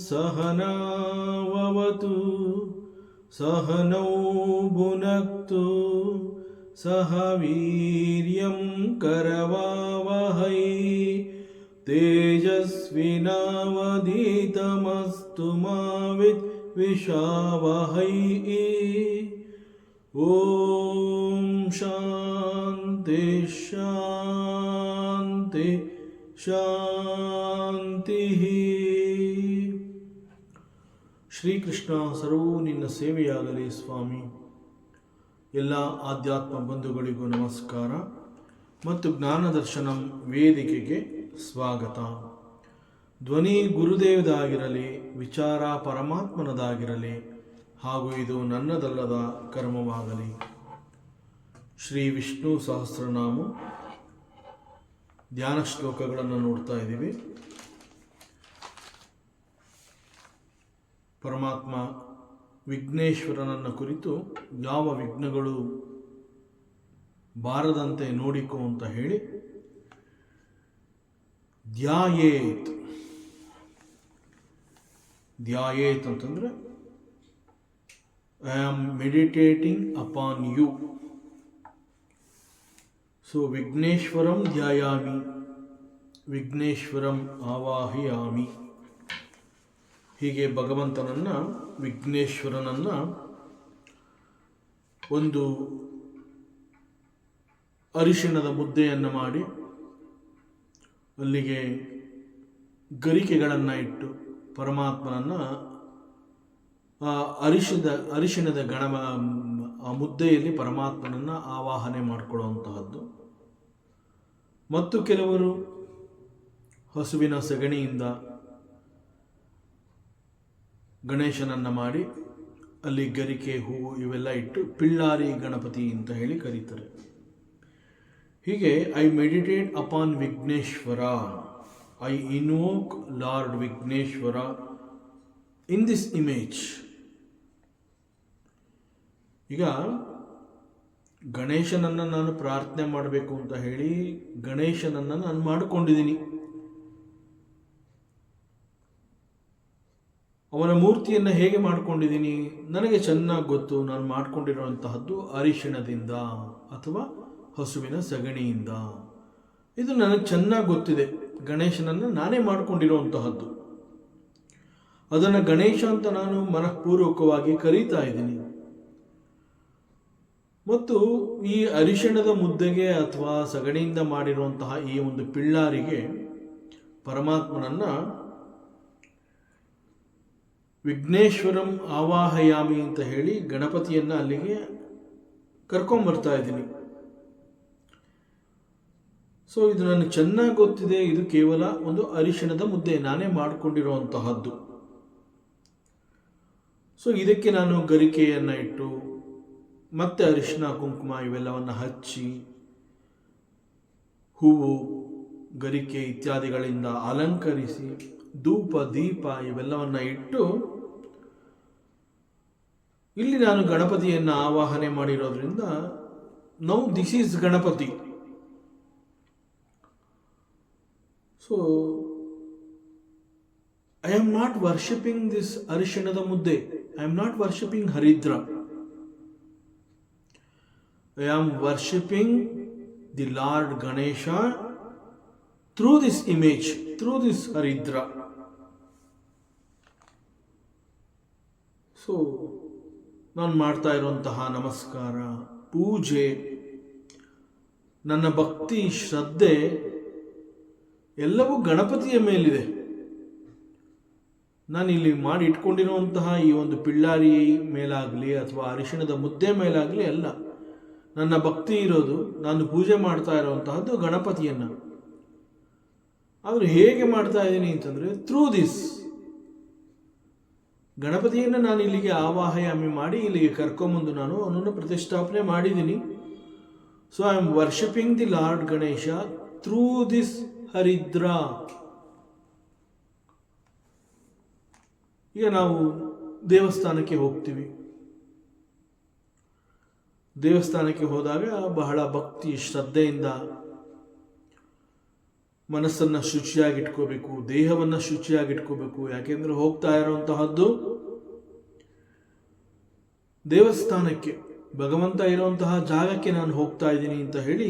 सहनावतु सहनौ भुनक्तु सह वीर्यं करवावहै तेजस्विनावधीतमस्तु मा विद्विषावहै। ओम शांति शांति ಶಾಂತಿ. ಶ್ರೀಕೃಷ್ಣ ಸರ್ವೂ ನಿನ್ನ ಸೇವೆಯಾಗಲಿ ಸ್ವಾಮಿ. ಎಲ್ಲ ಆಧ್ಯಾತ್ಮ ಬಂಧುಗಳಿಗೂ ನಮಸ್ಕಾರ ಮತ್ತು ಜ್ಞಾನದರ್ಶನಂ ವೇದಿಕೆಗೆ ಸ್ವಾಗತ. ಧ್ವನಿ ಗುರುದೇವದಾಗಿರಲಿ, ವಿಚಾರ ಪರಮಾತ್ಮನದಾಗಿರಲಿ, ಹಾಗೂ ಇದು ನನ್ನದಲ್ಲದ ಕರ್ಮವಾಗಲಿ. ಶ್ರೀ ವಿಷ್ಣು ಸಹಸ್ರನಾಮ ಧ್ಯಾನ ಶ್ಲೋಕಗಳನ್ನು ನೋಡ್ತಾ ಇದ್ದೀವಿ. ಪರಮಾತ್ಮ ವಿಘ್ನೇಶ್ವರನನ್ನು ಕುರಿತು ಯಾವ ವಿಘ್ನಗಳು ಬಾರದಂತೆ ನೋಡಿಕೋ ಅಂತ ಹೇಳಿ ಧ್ಯಾಯೇತ್ ಅಂತಂದರೆ I am meditating upon you. So ವಿಘ್ನೇಶ್ವರಂ ಧ್ಯಾಯಾಮಿ, ವಿಘ್ನೇಶ್ವರಂ ಆವಾಹಯಾಮಿ. ಹೀಗೆ ಭಗವಂತನನ್ನು, ವಿಘ್ನೇಶ್ವರನನ್ನು ಒಂದು ಅರಿಶಿಣದ ಮುದ್ದೆಯನ್ನು ಮಾಡಿ ಅಲ್ಲಿಗೆ ಗರಿಕೆಗಳನ್ನು ಇಟ್ಟು ಪರಮಾತ್ಮನನ್ನು ಅರಿಶಿಣದ ಆ ಮುದ್ದೆಯಲ್ಲಿ ಪರಮಾತ್ಮನನ್ನು ಆವಾಹನೆ ಮಾಡಿಕೊಳ್ಳುವಂತಹದ್ದು. ಮತ್ತು ಕೆಲವರು ಹಸುವಿನ ಸಗಣಿಯಿಂದ ಗಣೇಶನನ್ನು ಮಾಡಿ ಅಲ್ಲಿ ಗರಿಕೆ, ಹೂವು ಇವೆಲ್ಲ ಇಟ್ಟು ಪಿಳ್ಳಾರಿ ಗಣಪತಿ ಅಂತ ಹೇಳಿ ಕರೀತಾರೆ. ಹೀಗೆ I meditate upon Vighneshwara, I invoke lord Vighneshwara in this image. ಈಗ ಗಣೇಶನನ್ನು ನಾನು ಪ್ರಾರ್ಥನೆ ಮಾಡಬೇಕು ಅಂತ ಹೇಳಿ ಗಣೇಶನನ್ನು ನಾನು ಮಾಡಿಕೊಂಡಿದ್ದೀನಿ. ಅವನ ಮೂರ್ತಿಯನ್ನು ಹೇಗೆ ಮಾಡಿಕೊಂಡಿದ್ದೀನಿ ನನಗೆ ಚೆನ್ನಾಗಿ ಗೊತ್ತು. ನಾನು ಮಾಡಿಕೊಂಡಿರುವಂತಹದ್ದು ಅರಿಶಿಣದಿಂದ ಅಥವಾ ಹಸುವಿನ ಸಗಣಿಯಿಂದ. ಇದು ನನಗೆ ಚೆನ್ನಾಗಿ ಗೊತ್ತಿದೆ. ಗಣೇಶನನ್ನು ನಾನೇ ಮಾಡಿಕೊಂಡಿರುವಂತಹದ್ದು. ಅದನ್ನು ಗಣೇಶ ಅಂತ ನಾನು ಮನಃಪೂರ್ವಕವಾಗಿ ಕರೀತಾ ಇದ್ದೀನಿ. ಮತ್ತು ಈ ಅರಿಶಿಣದ ಮುದ್ದೆಗೆ ಅಥವಾ ಸಗಣಿಯಿಂದ ಮಾಡಿರುವಂತಹ ಈ ಒಂದು ಪಿಳ್ಳಾರಿಗೆ ಪರಮಾತ್ಮನನ್ನು ವಿಘ್ನೇಶ್ವರಂ ಆವಾಹಯಾಮಿ ಅಂತ ಹೇಳಿ ಗಣಪತಿಯನ್ನು ಅಲ್ಲಿಗೆ ಕರ್ಕೊಂಬರ್ತಾ ಇದ್ದೀನಿ. ಸೊ ಇದು ನನಗೆ ಚೆನ್ನಾಗಿ ಗೊತ್ತಿದೆ. ಇದು ಕೇವಲ ಒಂದು ಅರಿಶಿಣದ ಮುದ್ದೆ, ನಾನೇ ಮಾಡಿಕೊಂಡಿರುವಂತಹದ್ದು. ಸೊ ಇದಕ್ಕೆ ನಾನು ಗರಿಕೆಯನ್ನು ಇಟ್ಟು ಮತ್ತೆ ಅರಿಶಿಣ ಕುಂಕುಮ ಇವೆಲ್ಲವನ್ನು ಹಚ್ಚಿ ಹೂವು ಗರಿಕೆ ಇತ್ಯಾದಿಗಳಿಂದ ಅಲಂಕರಿಸಿ ಧೂಪ ದೀಪ ಇವೆಲ್ಲವನ್ನು ಇಟ್ಟು ಇಲ್ಲಿ ನಾನು ಗಣಪತಿಯನ್ನು ಆವಾಹನೆ ಮಾಡಿರೋದ್ರಿಂದ now this is Ganapati. So I am not worshipping this ಅರಿಶಿಣದ ಮುದ್ದೆ, ಐ ಆಮ್ ನಾಟ್ ವರ್ಷಿಪಿಂಗ್ ಹರಿದ್ರ. I am worshipping the Lord Ganesha through this image, through this Haridra. So, ನಾನು ಮಾಡ್ತಾ ಇರುವಂತಹ ನಮಸ್ಕಾರ, ಪೂಜೆ, ನನ್ನ ಭಕ್ತಿ, ಶ್ರದ್ಧೆ ಎಲ್ಲವೂ ಗಣಪತಿಯ ಮೇಲಿದೆ. ನಾನು ಇಲ್ಲಿ ಮಾಡಿ ಇಟ್ಕೊಂಡಿರುವಂತಹ ಈ ಒಂದು ಪಿಳ್ಳಾರಿ ಮೇಲಾಗಲಿ ಅಥವಾ ಅರಿಶಿಣದ ಮುದ್ದೆ ಮೇಲಾಗಲಿ ಅಲ್ಲ. ನನ್ನ ಭಕ್ತಿ ಇರೋದು, ನಾನು ಪೂಜೆ ಮಾಡ್ತಾ ಇರುವಂತಹದ್ದು ಗಣಪತಿಯನ್ನು. ಆದರೆ ಹೇಗೆ ಮಾಡ್ತಾ ಇದ್ದೀನಿ ಅಂತಂದರೆ, ಥ್ರೂ ದಿಸ್ ಗಣಪತಿಯನ್ನು ನಾನು ಇಲ್ಲಿಗೆ ಆವಾಹಯಾಮಿ ಮಾಡಿ ಇಲ್ಲಿಗೆ ಕರ್ಕೊಂಬಂದು ನಾನು ಅವನನ್ನು ಪ್ರತಿಷ್ಠಾಪನೆ ಮಾಡಿದ್ದೀನಿ. So I am worshipping the lord Ganesha through this ಹರಿದ್ರ. ಈಗ ನಾವು ದೇವಸ್ಥಾನಕ್ಕೆ ಹೋಗ್ತೀವಿ. ದೇವಸ್ಥಾನಕ್ಕೆ ಹೋದಾಗ ಬಹಳ ಭಕ್ತಿ ಶ್ರದ್ಧೆಯಿಂದ ಮನಸ್ಸನ್ನು ಶುಚಿಯಾಗಿಟ್ಕೋಬೇಕು, ದೇಹವನ್ನು ಶುಚಿಯಾಗಿಟ್ಕೋಬೇಕು. ಯಾಕೆಂದ್ರೆ ಹೋಗ್ತಾ ಇರುವಂತಹದ್ದು ದೇವಸ್ಥಾನಕ್ಕೆ, ಭಗವಂತ ಇರುವಂತಹ ಜಾಗಕ್ಕೆ ನಾನು ಹೋಗ್ತಾ ಇದ್ದೀನಿ ಅಂತ ಹೇಳಿ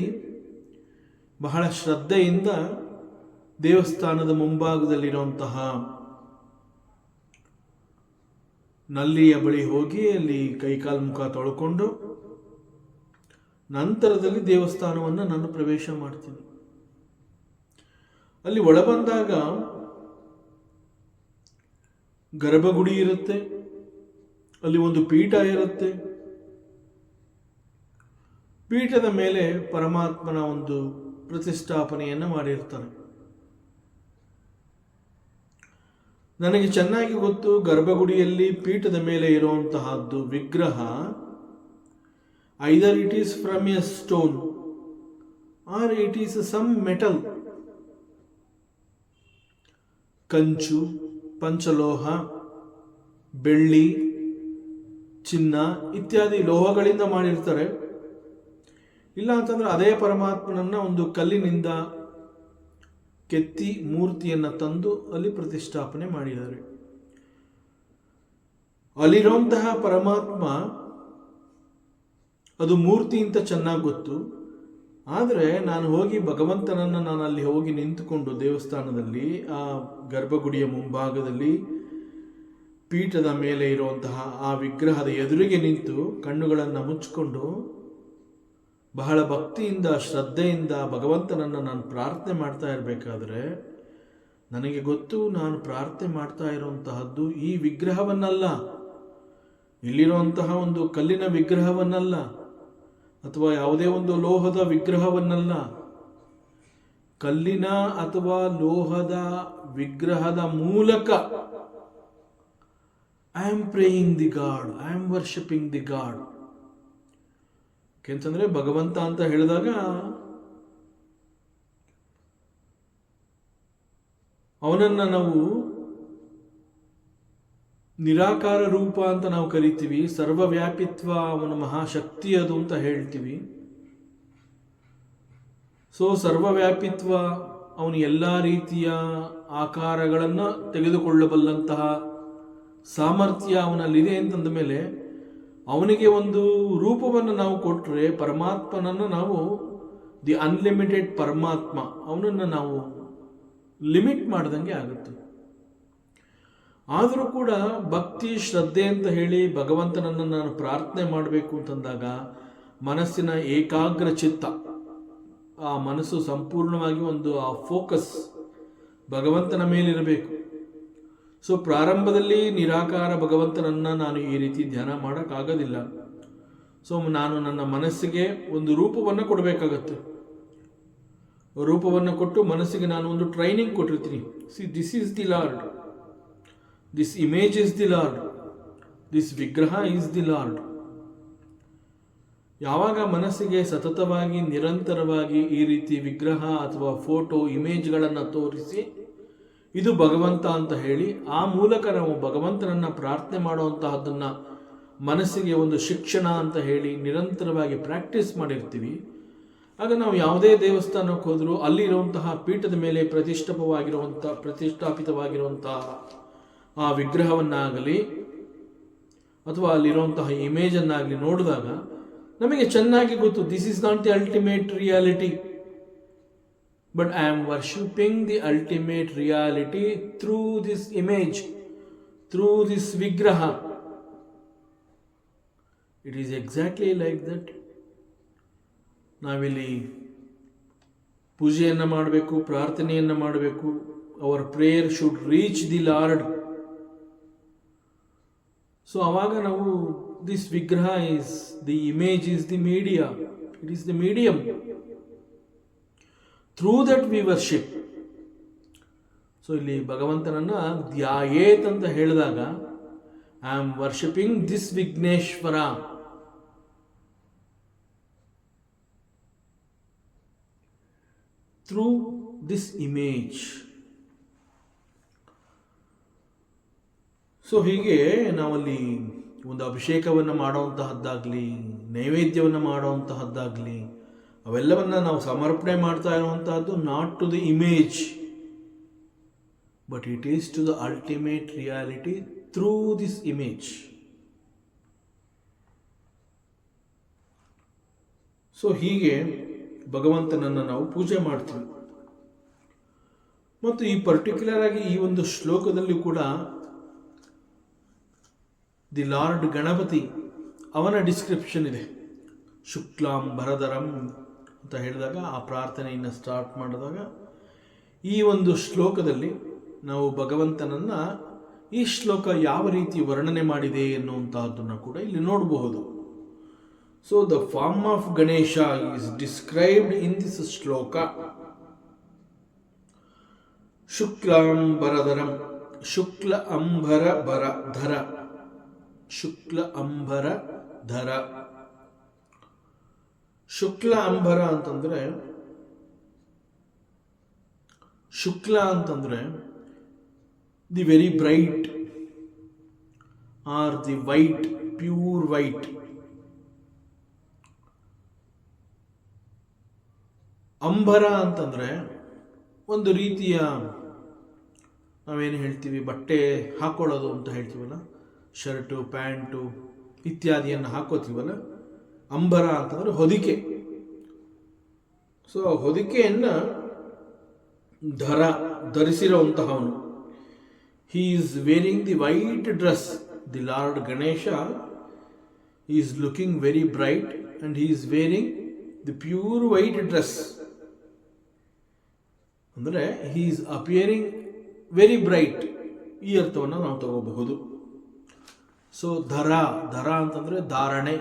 ಬಹಳ ಶ್ರದ್ಧೆಯಿಂದ ದೇವಸ್ಥಾನದ ಮುಂಭಾಗದಲ್ಲಿರುವಂತಹ ನಲ್ಲಿಯ ಬಳಿ ಹೋಗಿ ಅಲ್ಲಿ ಕೈಕಾಲು ಮುಖ ತೊಳ್ಕೊಂಡು ನಂತರದಲ್ಲಿ ದೇವಸ್ಥಾನವನ್ನು ನಾನು ಪ್ರವೇಶ ಮಾಡ್ತೀನಿ. ಅಲ್ಲಿ ಒಳಬಂದಾಗ ಗರ್ಭಗುಡಿ ಇರುತ್ತೆ, ಅಲ್ಲಿ ಒಂದು ಪೀಠ ಇರುತ್ತೆ. ಪೀಠದ ಮೇಲೆ ಪರಮಾತ್ಮನ ಒಂದು ಪ್ರತಿಷ್ಠಾಪನೆಯನ್ನು ಮಾಡಿರ್ತಾರೆ. ನನಗೆ ಚೆನ್ನಾಗಿ ಗೊತ್ತು, ಗರ್ಭಗುಡಿಯಲ್ಲಿ ಪೀಠದ ಮೇಲೆ ಇರುವಂತಹದ್ದು ವಿಗ್ರಹ either it is from a stone or it is some metal. ಕಂಚು, ಪಂಚಲೋಹ, ಬೆಳ್ಳಿ, ಚಿನ್ನ ಇತ್ಯಾದಿ ಲೋಹಗಳಿಂದ ಮಾಡಿರ್ತಾರೆ. ಇಲ್ಲ ಅಂತಂದ್ರೆ ಅದೇ ಪರಮಾತ್ಮನನ್ನ ಒಂದು ಕಲ್ಲಿನಿಂದ ಕೆತ್ತಿ ಮೂರ್ತಿಯನ್ನು ತಂದು ಅಲ್ಲಿ ಪ್ರತಿಷ್ಠಾಪನೆ ಮಾಡಿದ್ದಾರೆ. ಅಲ್ಲಿರುವಂತಹ ಪರಮಾತ್ಮ ಅದು ಮೂರ್ತಿ ಅಂತ ಚೆನ್ನಾಗಿ ಗೊತ್ತು. ಆದರೆ ನಾನು ಹೋಗಿ ಭಗವಂತನನ್ನು ನಾನು ಅಲ್ಲಿ ಹೋಗಿ ನಿಂತುಕೊಂಡು ದೇವಸ್ಥಾನದಲ್ಲಿ ಆ ಗರ್ಭಗುಡಿಯ ಮುಂಭಾಗದಲ್ಲಿ ಪೀಠದ ಮೇಲೆ ಇರುವಂತಹ ಆ ವಿಗ್ರಹದ ಎದುರಿಗೆ ನಿಂತು ಕಣ್ಣುಗಳನ್ನು ಮುಚ್ಚಿಕೊಂಡು ಬಹಳ ಭಕ್ತಿಯಿಂದ ಶ್ರದ್ಧೆಯಿಂದ ಭಗವಂತನನ್ನು ನಾನು ಪ್ರಾರ್ಥನೆ ಮಾಡ್ತಾ ಇರಬೇಕಾದ್ರೆ ನನಗೆ ಗೊತ್ತು, ನಾನು ಪ್ರಾರ್ಥನೆ ಮಾಡ್ತಾ ಇರುವಂತಹದ್ದು ಈ ವಿಗ್ರಹವನ್ನಲ್ಲ, ಇಲ್ಲಿರುವಂತಹ ಒಂದು ಕಲ್ಲಿನ ವಿಗ್ರಹವನ್ನಲ್ಲ ಅಥವಾ ಯಾವುದೇ ಒಂದು ಲೋಹದ ವಿಗ್ರಹವನ್ನಲ್ಲ. ಕಲ್ಲಿನ ಅಥವಾ ಲೋಹದ ವಿಗ್ರಹದ ಮೂಲಕ I am praying the god, I am worshipping the god. ಯಾಕೆಂತಂದ್ರೆ ಭಗವಂತ ಅಂತ ಹೇಳಿದಾಗ ಅವನನ್ನ ನಾವು ನಿರಾಕಾರ ರೂಪ ಅಂತ ನಾವು ಕರಿತೀವಿ. ಸರ್ವವ್ಯಾಪಿತ್ವ ಅವನ ಮಹಾಶಕ್ತಿ ಅದು ಅಂತ ಹೇಳ್ತೀವಿ. ಸೊ ಸರ್ವವ್ಯಾಪಿತ್ವ, ಅವನು ಎಲ್ಲ ರೀತಿಯ ಆಕಾರಗಳನ್ನು ತೆಗೆದುಕೊಳ್ಳಬಲ್ಲಂತಹ ಸಾಮರ್ಥ್ಯ ಅವನಲ್ಲಿದೆ ಅಂತಂದ ಮೇಲೆ ಅವನಿಗೆ ಒಂದು ರೂಪವನ್ನು ನಾವು ಕೊಟ್ಟರೆ ಪರಮಾತ್ಮನನ್ನು ನಾವು ದಿ ಅನ್ಲಿಮಿಟೆಡ್ ಪರಮಾತ್ಮ, ಅವನನ್ನು ನಾವು ಲಿಮಿಟ್ ಮಾಡ್ದಂಗೆ ಆಗುತ್ತೆ. ಆದರೂ ಕೂಡ ಭಕ್ತಿ ಶ್ರದ್ಧೆ ಅಂತ ಹೇಳಿ ಭಗವಂತನನ್ನು ನಾನು ಪ್ರಾರ್ಥನೆ ಮಾಡಬೇಕು ಅಂತಂದಾಗ ಮನಸ್ಸಿನ ಏಕಾಗ್ರ ಚಿತ್ತ, ಆ ಮನಸ್ಸು ಸಂಪೂರ್ಣವಾಗಿ ಒಂದು ಆ ಫೋಕಸ್ ಭಗವಂತನ ಮೇಲಿರಬೇಕು. ಸೊ ಪ್ರಾರಂಭದಲ್ಲಿ ನಿರಾಕಾರ ಭಗವಂತನನ್ನು ನಾನು ಈ ರೀತಿ ಧ್ಯಾನ ಮಾಡೋಕ್ಕಾಗೋದಿಲ್ಲ. ಸೊ ನಾನು ನನ್ನ ಮನಸ್ಸಿಗೆ ಒಂದು ರೂಪವನ್ನು ಕೊಡಬೇಕಾಗತ್ತೆ. ರೂಪವನ್ನು ಕೊಟ್ಟು ಮನಸ್ಸಿಗೆ ನಾನು ಒಂದು ಟ್ರೈನಿಂಗ್ ಕೊಟ್ಟಿರ್ತೀನಿ. C, this is the lord, this image is the lord, this ವಿಗ್ರಹ ಈಸ್ ದಿ ಲಾರ್ಡ್. ಯಾವಾಗ ಮನಸ್ಸಿಗೆ ಸತತವಾಗಿ ನಿರಂತರವಾಗಿ ಈ ರೀತಿ ವಿಗ್ರಹ ಅಥವಾ ಫೋಟೋ ಇಮೇಜ್ಗಳನ್ನು ತೋರಿಸಿ ಇದು ಭಗವಂತ ಅಂತ ಹೇಳಿ ಆ ಮೂಲಕ ನಾವು ಭಗವಂತನನ್ನು ಪ್ರಾರ್ಥನೆ ಮಾಡುವಂತಹದ್ದನ್ನು ಮನಸ್ಸಿಗೆ ಒಂದು ಶಿಕ್ಷಣ ಅಂತ ಹೇಳಿ ನಿರಂತರವಾಗಿ ಪ್ರಾಕ್ಟೀಸ್ ಮಾಡಿರ್ತೀವಿ. ಆಗ ನಾವು ಯಾವುದೇ ದೇವಸ್ಥಾನಕ್ಕೆ ಹೋದರೂ ಅಲ್ಲಿರುವಂತಹ ಪೀಠದ ಮೇಲೆ ಪ್ರತಿಷ್ಠಾಪಿತವಾಗಿರುವಂತಹ ಆ ವಿಗ್ರಹವನ್ನಾಗಲಿ ಅಥವಾ ಅಲ್ಲಿರುವಂತಹ ಇಮೇಜನ್ನಾಗಲಿ ನೋಡಿದಾಗ ನಮಗೆ ಚೆನ್ನಾಗಿ ಗೊತ್ತು, this is not the ultimate reality, but I am worshipping the ultimate reality through this image, through this ವಿಗ್ರಹ. It is exactly like that. ನಾವಿಲ್ಲಿ ಪೂಜೆಯನ್ನು ಮಾಡಬೇಕು, ಪ್ರಾರ್ಥನೆಯನ್ನು ಮಾಡಬೇಕು. Our prayer should reach the Lord. So ಆವಾಗ ನಾವು ದಿಸ್ ವಿಗ್ರಹ is the image is the media, it is the medium through that we worship. So ಇಲ್ಲಿ ಭಗವಂತನನ್ನ ಧ್ಯಾಯೇತ್ ಅಂತ ಹೇಳಿದಾಗ I am worshipping this Vighneshwara. Through this image. So ಹೀಗೆ ನಾವಲ್ಲಿ ಒಂದು ಅಭಿಷೇಕವನ್ನು ಮಾಡುವಂತಹದ್ದಾಗಲಿ, ನೈವೇದ್ಯವನ್ನು ಮಾಡುವಂತಹದ್ದಾಗಲಿ, ಅವೆಲ್ಲವನ್ನ ನಾವು ಸಮರ್ಪಣೆ ಮಾಡ್ತಾ ಇರುವಂತಹದ್ದು not to the image, but it is to the ultimate reality through this image. So ಹೀಗೆ ಭಗವಂತನನ್ನು ನಾವು ಪೂಜೆ ಮಾಡ್ತೀವಿ. ಮತ್ತು ಈ ಪರ್ಟಿಕ್ಯುಲರ್ ಆಗಿ ಈ ಒಂದು ಶ್ಲೋಕದಲ್ಲಿ ಕೂಡ ದಿ ಲಾರ್ಡ್ ಗಣಪತಿ ಅವನ ಡಿಸ್ಕ್ರಿಪ್ಷನ್ ಇದೆ. ಶುಕ್ಲಾಂ ಭರಧರಂ ಅಂತ ಹೇಳಿದಾಗ, ಆ ಪ್ರಾರ್ಥನೆಯನ್ನು ಸ್ಟಾರ್ಟ್ ಮಾಡಿದಾಗ ಈ ಒಂದು ಶ್ಲೋಕದಲ್ಲಿ ನಾವು ಭಗವಂತನನ್ನ ಈ ಶ್ಲೋಕ ಯಾವ ರೀತಿ ವರ್ಣನೆ ಮಾಡಿದೆ ಎನ್ನುವಂತಹದ್ದನ್ನು ಕೂಡ ಇಲ್ಲಿ ನೋಡಬಹುದು. So the form of Ganesha is described in this shloka. ಶುಕ್ಲಾಂಬರಧರಂ, ಶುಕ್ಲ ಅಂಬರ ಬರ ಧರ, ಶುಕ್ಲ ಅಂಬರ ಧರ. ಶುಕ್ಲ ಅಂಬರ ಅಂತಂದ್ರೆ, ಶುಕ್ಲ ಅಂತಂದ್ರೆ the very bright or the white, pure white. ಅಂಬರ ಅಂತಂದ್ರೆ ಒಂದು ರೀತಿಯ ನಾವೇನು ಹೇಳ್ತೀವಿ, ಬಟ್ಟೆ ಹಾಕೊಳ್ಳೋದು ಅಂತ ಹೇಳ್ತೀವಲ್ಲ, ಶರ್ಟು ಪ್ಯಾಂಟು ಇತ್ಯಾದಿಯನ್ನು ಹಾಕೋತೀವಲ್ಲ, ಅಂಬರ ಅಂತಂದ್ರೆ ಹೊದಿಕೆ. ಸೊ ಹೊದಿಕೆಯನ್ನ ಧರಿಸಿರುವಂತಹವನು. He is wearing the white dress. The lord Ganesha is looking very bright and he is wearing the pure white dress. ಅಂದರೆ he is appearing very bright, ಈ ಅರ್ಥವನ್ನು ನಾವು ತಗೋಬಹುದು. ಸೊ ಧರ ಅಂತಂದ್ರೆ ಧಾರಣೆ,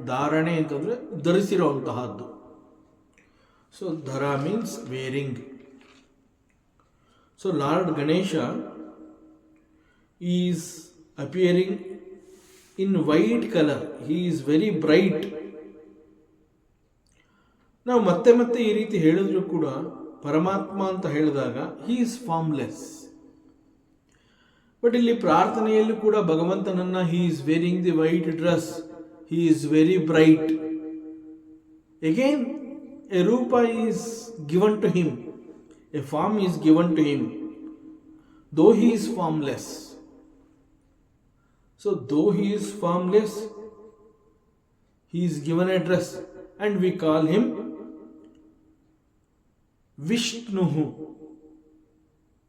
ಧಾರಣೆ ಅಂತಂದ್ರೆ ಧರಿಸಿರುವಂತಹದ್ದು. ಸೊ ಧರ means wearing. So Lord Ganesha is appearing in white colour. He is very bright. ನಾವು ಮತ್ತೆ ಮತ್ತೆ ಈ ರೀತಿ ಹೇಳಿದ್ರು ಕೂಡ ಪರಮಾತ್ಮ ಅಂತ ಹೇಳಿದಾಗ ಹಿ ಈಸ್ ಫಾರ್ಮ್ಲೆಸ್. ಬಟ್ ಇಲ್ಲಿ ಪ್ರಾರ್ಥನೆಯಲ್ಲೂ ಕೂಡ ಭಗವಂತನನ್ನ he is wearing the white dress, he is very bright. Again a ರೂಪ is given to him, a form is given to him, though he is formless. So though he is formless, he is given a dress and we call him Vishnu.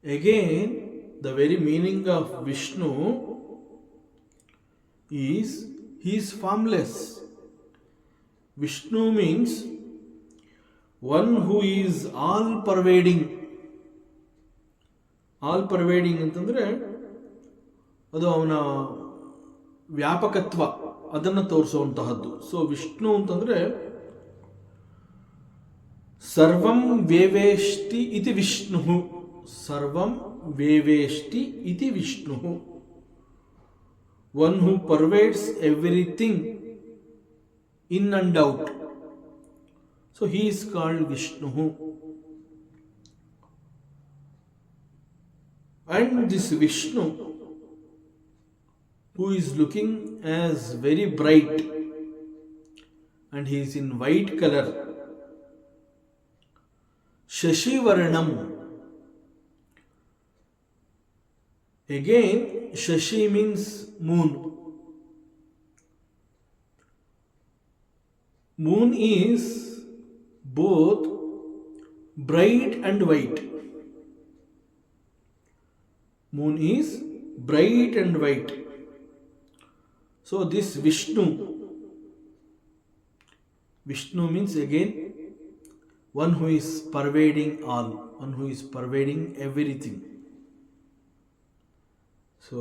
Again, the very meaning of Vishnu is he is formless. Vishnu means one who is all pervading. All pervading ಅಂತಂದ್ರೆ ಅದು ಅವನ ವ್ಯಾಪಕತ್ವ ಅದನ್ನು ತೋರಿಸುವಂತಹದ್ದು. So Vishnu ಅಂತಂದ್ರೆ ಸರ್ವಂ ವೇವೇಷ್ಟಿ ಇತಿ ವಿಷ್ಣು. ಸರ್ವಂ ವೇವೇಷ್ಟಿ ಇತಿ Vishnu. One who pervades everything in and out. So he is called Vishnu. And this Vishnu, who is looking as very bright and he is in white color, Shashi Varnam. Again, Shashi means moon. Moon is both bright and white. Moon is bright and white. So this Vishnu means again one who is pervading all, one who is pervading everything. So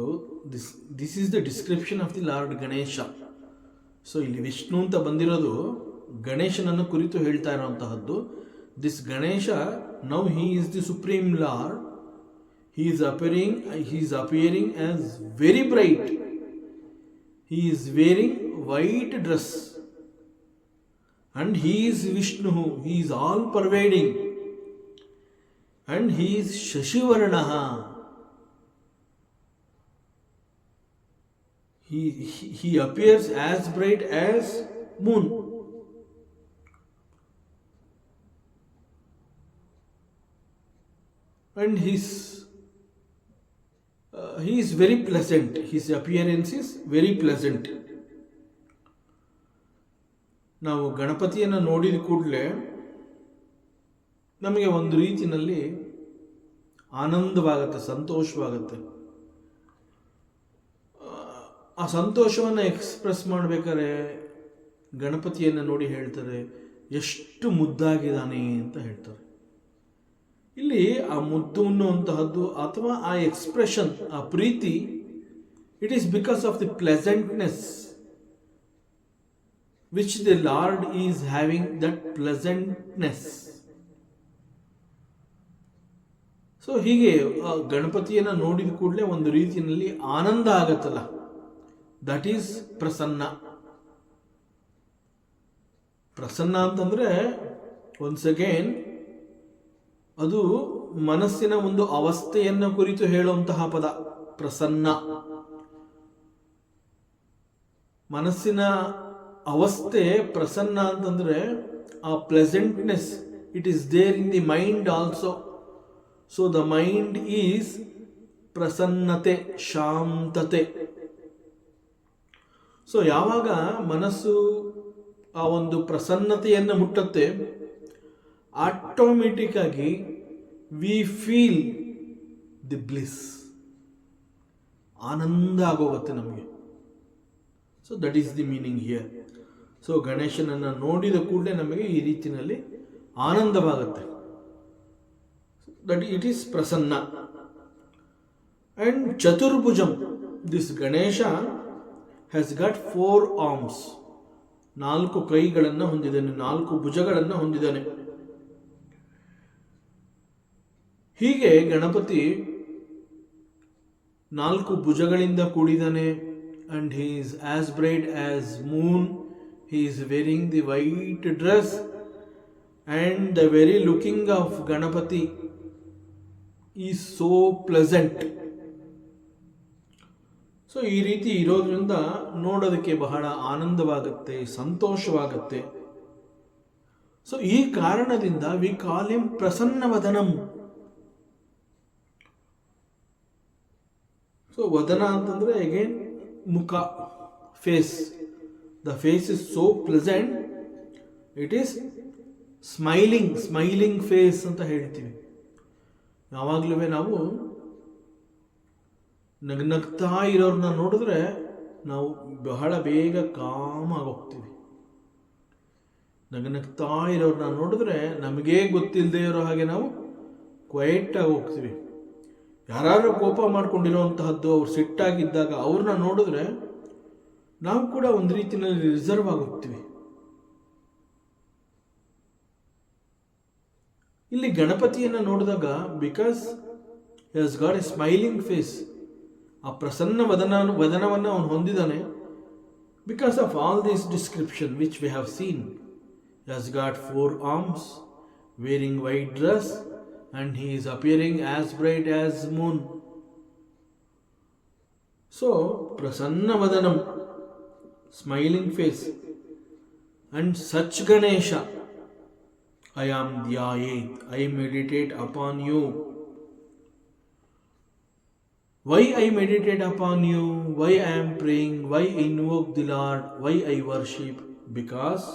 this is the description of the lord Ganesha. So ಇಲ್ಲಿ ವಿಷ್ಣು ಅಂತ ಬಂದಿರೋದು ಗಣೇಶನನ್ನು ಕುರಿತು ಹೇಳ್ತಾ ಇರುವಂತಹದ್ದು. This Ganesha, now he is the supreme lord. He is appearing as very bright. He is wearing white dress. And he is Vishnu. He is all pervading. And he is Shashivarnaha. He appears as bright as moon. And he is very pleasant. His appearance is very pleasant. ನಾವು ಗಣಪತಿಯನ್ನು ನೋಡಿದ ಕೂಡಲೇ ನಮಗೆ ಒಂದು ರೀತಿಯಲ್ಲಿ ಆನಂದವಾಗುತ್ತೆ, ಸಂತೋಷವಾಗುತ್ತೆ. ಆ ಸಂತೋಷವನ್ನು express ಮಾಡಬೇಕಾದ್ರೆ ಗಣಪತಿಯನ್ನು ನೋಡಿ ಹೇಳ್ತಾರೆ, ಎಷ್ಟು ಮುದ್ದಾಗಿದ್ದಾನೆ ಅಂತ ಹೇಳ್ತಾರೆ. ಇಲ್ಲಿ ಆ ಮುದ್ದು ಅನ್ನುವಂತಹದ್ದು ಅಥವಾ ಆ ಎಕ್ಸ್ಪ್ರೆಷನ್, ಆ ಪ್ರೀತಿ, it is because of the pleasantness which the Lord is having, that pleasantness. So ಹೀಗೆ ಗಣಪತಿಯನ್ನು ನೋಡಿದ ಕೂಡಲೇ ಒಂದು ರೀತಿಯಲ್ಲಿ ಆನಂದ ಆಗತ್ತಲ್ಲ, ದಟ್ ಈಸ್ ಪ್ರಸನ್ನ. ಪ್ರಸನ್ನ ಅಂತಂದ್ರೆ ಒನ್ಸ್ ಅಗೇನ್ ಅದು ಮನಸ್ಸಿನ ಒಂದು ಅವಸ್ಥೆಯನ್ನು ಕುರಿತು ಹೇಳುವಂತಹ ಪದ ಪ್ರಸನ್ನ. ಮನಸ್ಸಿನ ಅವಸ್ಥೆ ಪ್ರಸನ್ನ ಅಂತಂದ್ರೆ ಆ pleasantness, it is there in the mind also. So the mind is ಪ್ರಸನ್ನತೆ, ಶಾಂತತೆ. ಸೊ ಯಾವಾಗ ಮನಸ್ಸು ಆ ಒಂದು ಪ್ರಸನ್ನತೆಯನ್ನು ಮುಟ್ಟುತ್ತೆ, ಆಟೋಮೆಟಿಕ್ ಆಗಿ ವಿ ಫೀಲ್ ದಿ ಬ್ಲಿಸ್, ಆನಂದ ಆಗೋಗುತ್ತೆ ನಮಗೆ. So that is the meaning here. So ಗಣೇಶನನ್ನು ನೋಡಿದ ಕೂಡಲೇ ನಮಗೆ ಈ ರೀತಿಯಲ್ಲಿ ಆನಂದವಾಗುತ್ತೆ. ದಟ್ ಇಟ್ ಈಸ್ ಪ್ರಸನ್ನ. ಅಂಡ್ ಚತುರ್ಭುಜಂ, this Ganesha has got 4 arms. 4 ಕೈಗಳನ್ನು ಹೊಂದಿದ್ದಾನೆ, 4 ಭುಜಗಳನ್ನು ಹೊಂದಿದ್ದಾನೆ. ಹೀಗೆ Ganapati 4 ಭುಜಗಳಿಂದ ಕೂಡಿದ್ದಾನೆ. And he is as bright as moon. He is wearing the white dress. And the very looking of Ganapati is so pleasant. So ಈ ರೀತಿ ಇರೋದ್ರಿಂದ ನೋಡೋದಕ್ಕೆ ಬಹಳ ಆನಂದವಾಗುತ್ತೆ, ಸಂತೋಷವಾಗುತ್ತೆ. ಸೊ ಈ ಕಾರಣದಿಂದ ವಿ ಕಾಲ್ ಹಿಮ್ ಪ್ರಸನ್ನವದನಂ. ಸೊ ವದನ ಅಂತಂದ್ರೆ ಅಗೇನ್ ಮುಖ, face. The face is so pleasant, it is smiling face ಅಂತ ಹೇಳ್ತೀವಿ. ಯಾವಾಗಲೂ ನಾವು ನಗ್ನಗ್ತಾ ಇರೋರನ್ನ ನೋಡಿದ್ರೆ ನಾವು ಬಹಳ ಬೇಗ ಕಾಮ್ ಆಗೋಗ್ತೀವಿ. ನಗ್ನಗ್ತಾ ಇರೋರನ್ನ ನೋಡಿದ್ರೆ ನಮಗೇ ಗೊತ್ತಿಲ್ಲದೆ ಇರೋ ಹಾಗೆ ನಾವು ಕ್ವೈಟ್ ಆಗಿ ಹೋಗ್ತೀವಿ. ಯಾರು ಕೋಪ ಮಾಡ್ಕೊಂಡಿರೋಂತಹದ್ದು, ಅವ್ರು ಸಿಟ್ಟಾಗಿದ್ದಾಗ ಅವ್ರನ್ನ ನೋಡಿದ್ರೆ ನಾವು ಕೂಡ ಒಂದು ರೀತಿಯಲ್ಲಿ ರಿಸರ್ವ್ ಆಗೋಗ್ತೀವಿ. ಇಲ್ಲಿ ಗಣಪತಿಯನ್ನು ನೋಡಿದಾಗ because he has got a smiling face, ಆ ಪ್ರಸನ್ನ ವದನವನ್ನು ಅವನು ಹೊಂದಿದ್ದಾನೆ. Because of all this description which we have seen. He has got 4 arms, wearing white dress, and he is appearing as bright as moon. So prasanna vadanam, smiling face. And such Ganesha I am dhyayet, I meditate upon you. Why I meditate upon you? Why I am praying? Why I invoke the Lord? Why I worship? Because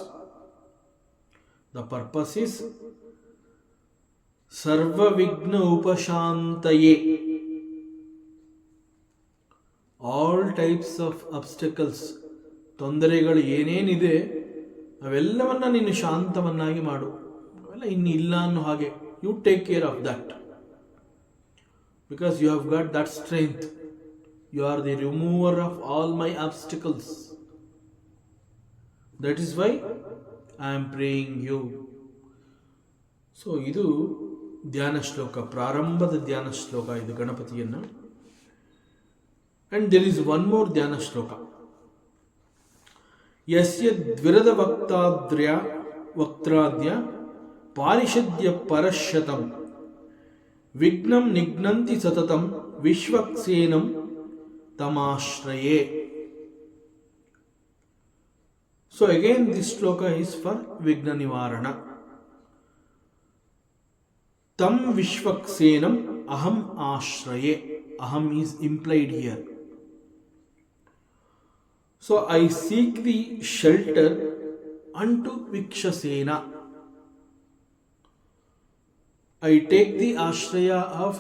the purpose is ಸರ್ವ ವಿಘ್ನ ಉಪಶಾಂತಯೇ. All types of obstacles, ತೊಂದರೆಗಳು ಏನೇನಿದೆ ಅವೆಲ್ಲವನ್ನ ನೀನು ಶಾಂತವನ್ನಾಗಿ ಮಾಡು. ಅವೆಲ್ಲ ಇನ್ನಿಲ್ಲ ಅನ್ನೋ ಹಾಗೆ you take care of that, because you have got that strength you are the remover of all my obstacles. That is why I am praying you. So ಇದು ಧ್ಯಾನ ಶ್ಲೋಕ, ಪ್ರಾರಂಭದ ಧ್ಯಾನ ಶ್ಲೋಕ ಇದು ಗಣಪತಿಯನ್ನು. And there is one more dhyana shloka. ಯಸ್ಯ ದ್ವಿರದ ವಕ್ತಾದ್ಯ ಪಾರಿಷದ್ಯ ಪರಶತಂ ವಿಘ್ನಂ ನಿಘ್ನಂತಿ ಸತತಂ ವಿಶ್ವಕ್ಸೇನಂ ತಮಾಶ್ರಯೇ. So again this shloka is for Vigna Nivarana. Tam Vishwaksenam Aham Ashraye. Aham is implied here. So I seek the shelter unto Vikshasena. I take the Ashraya of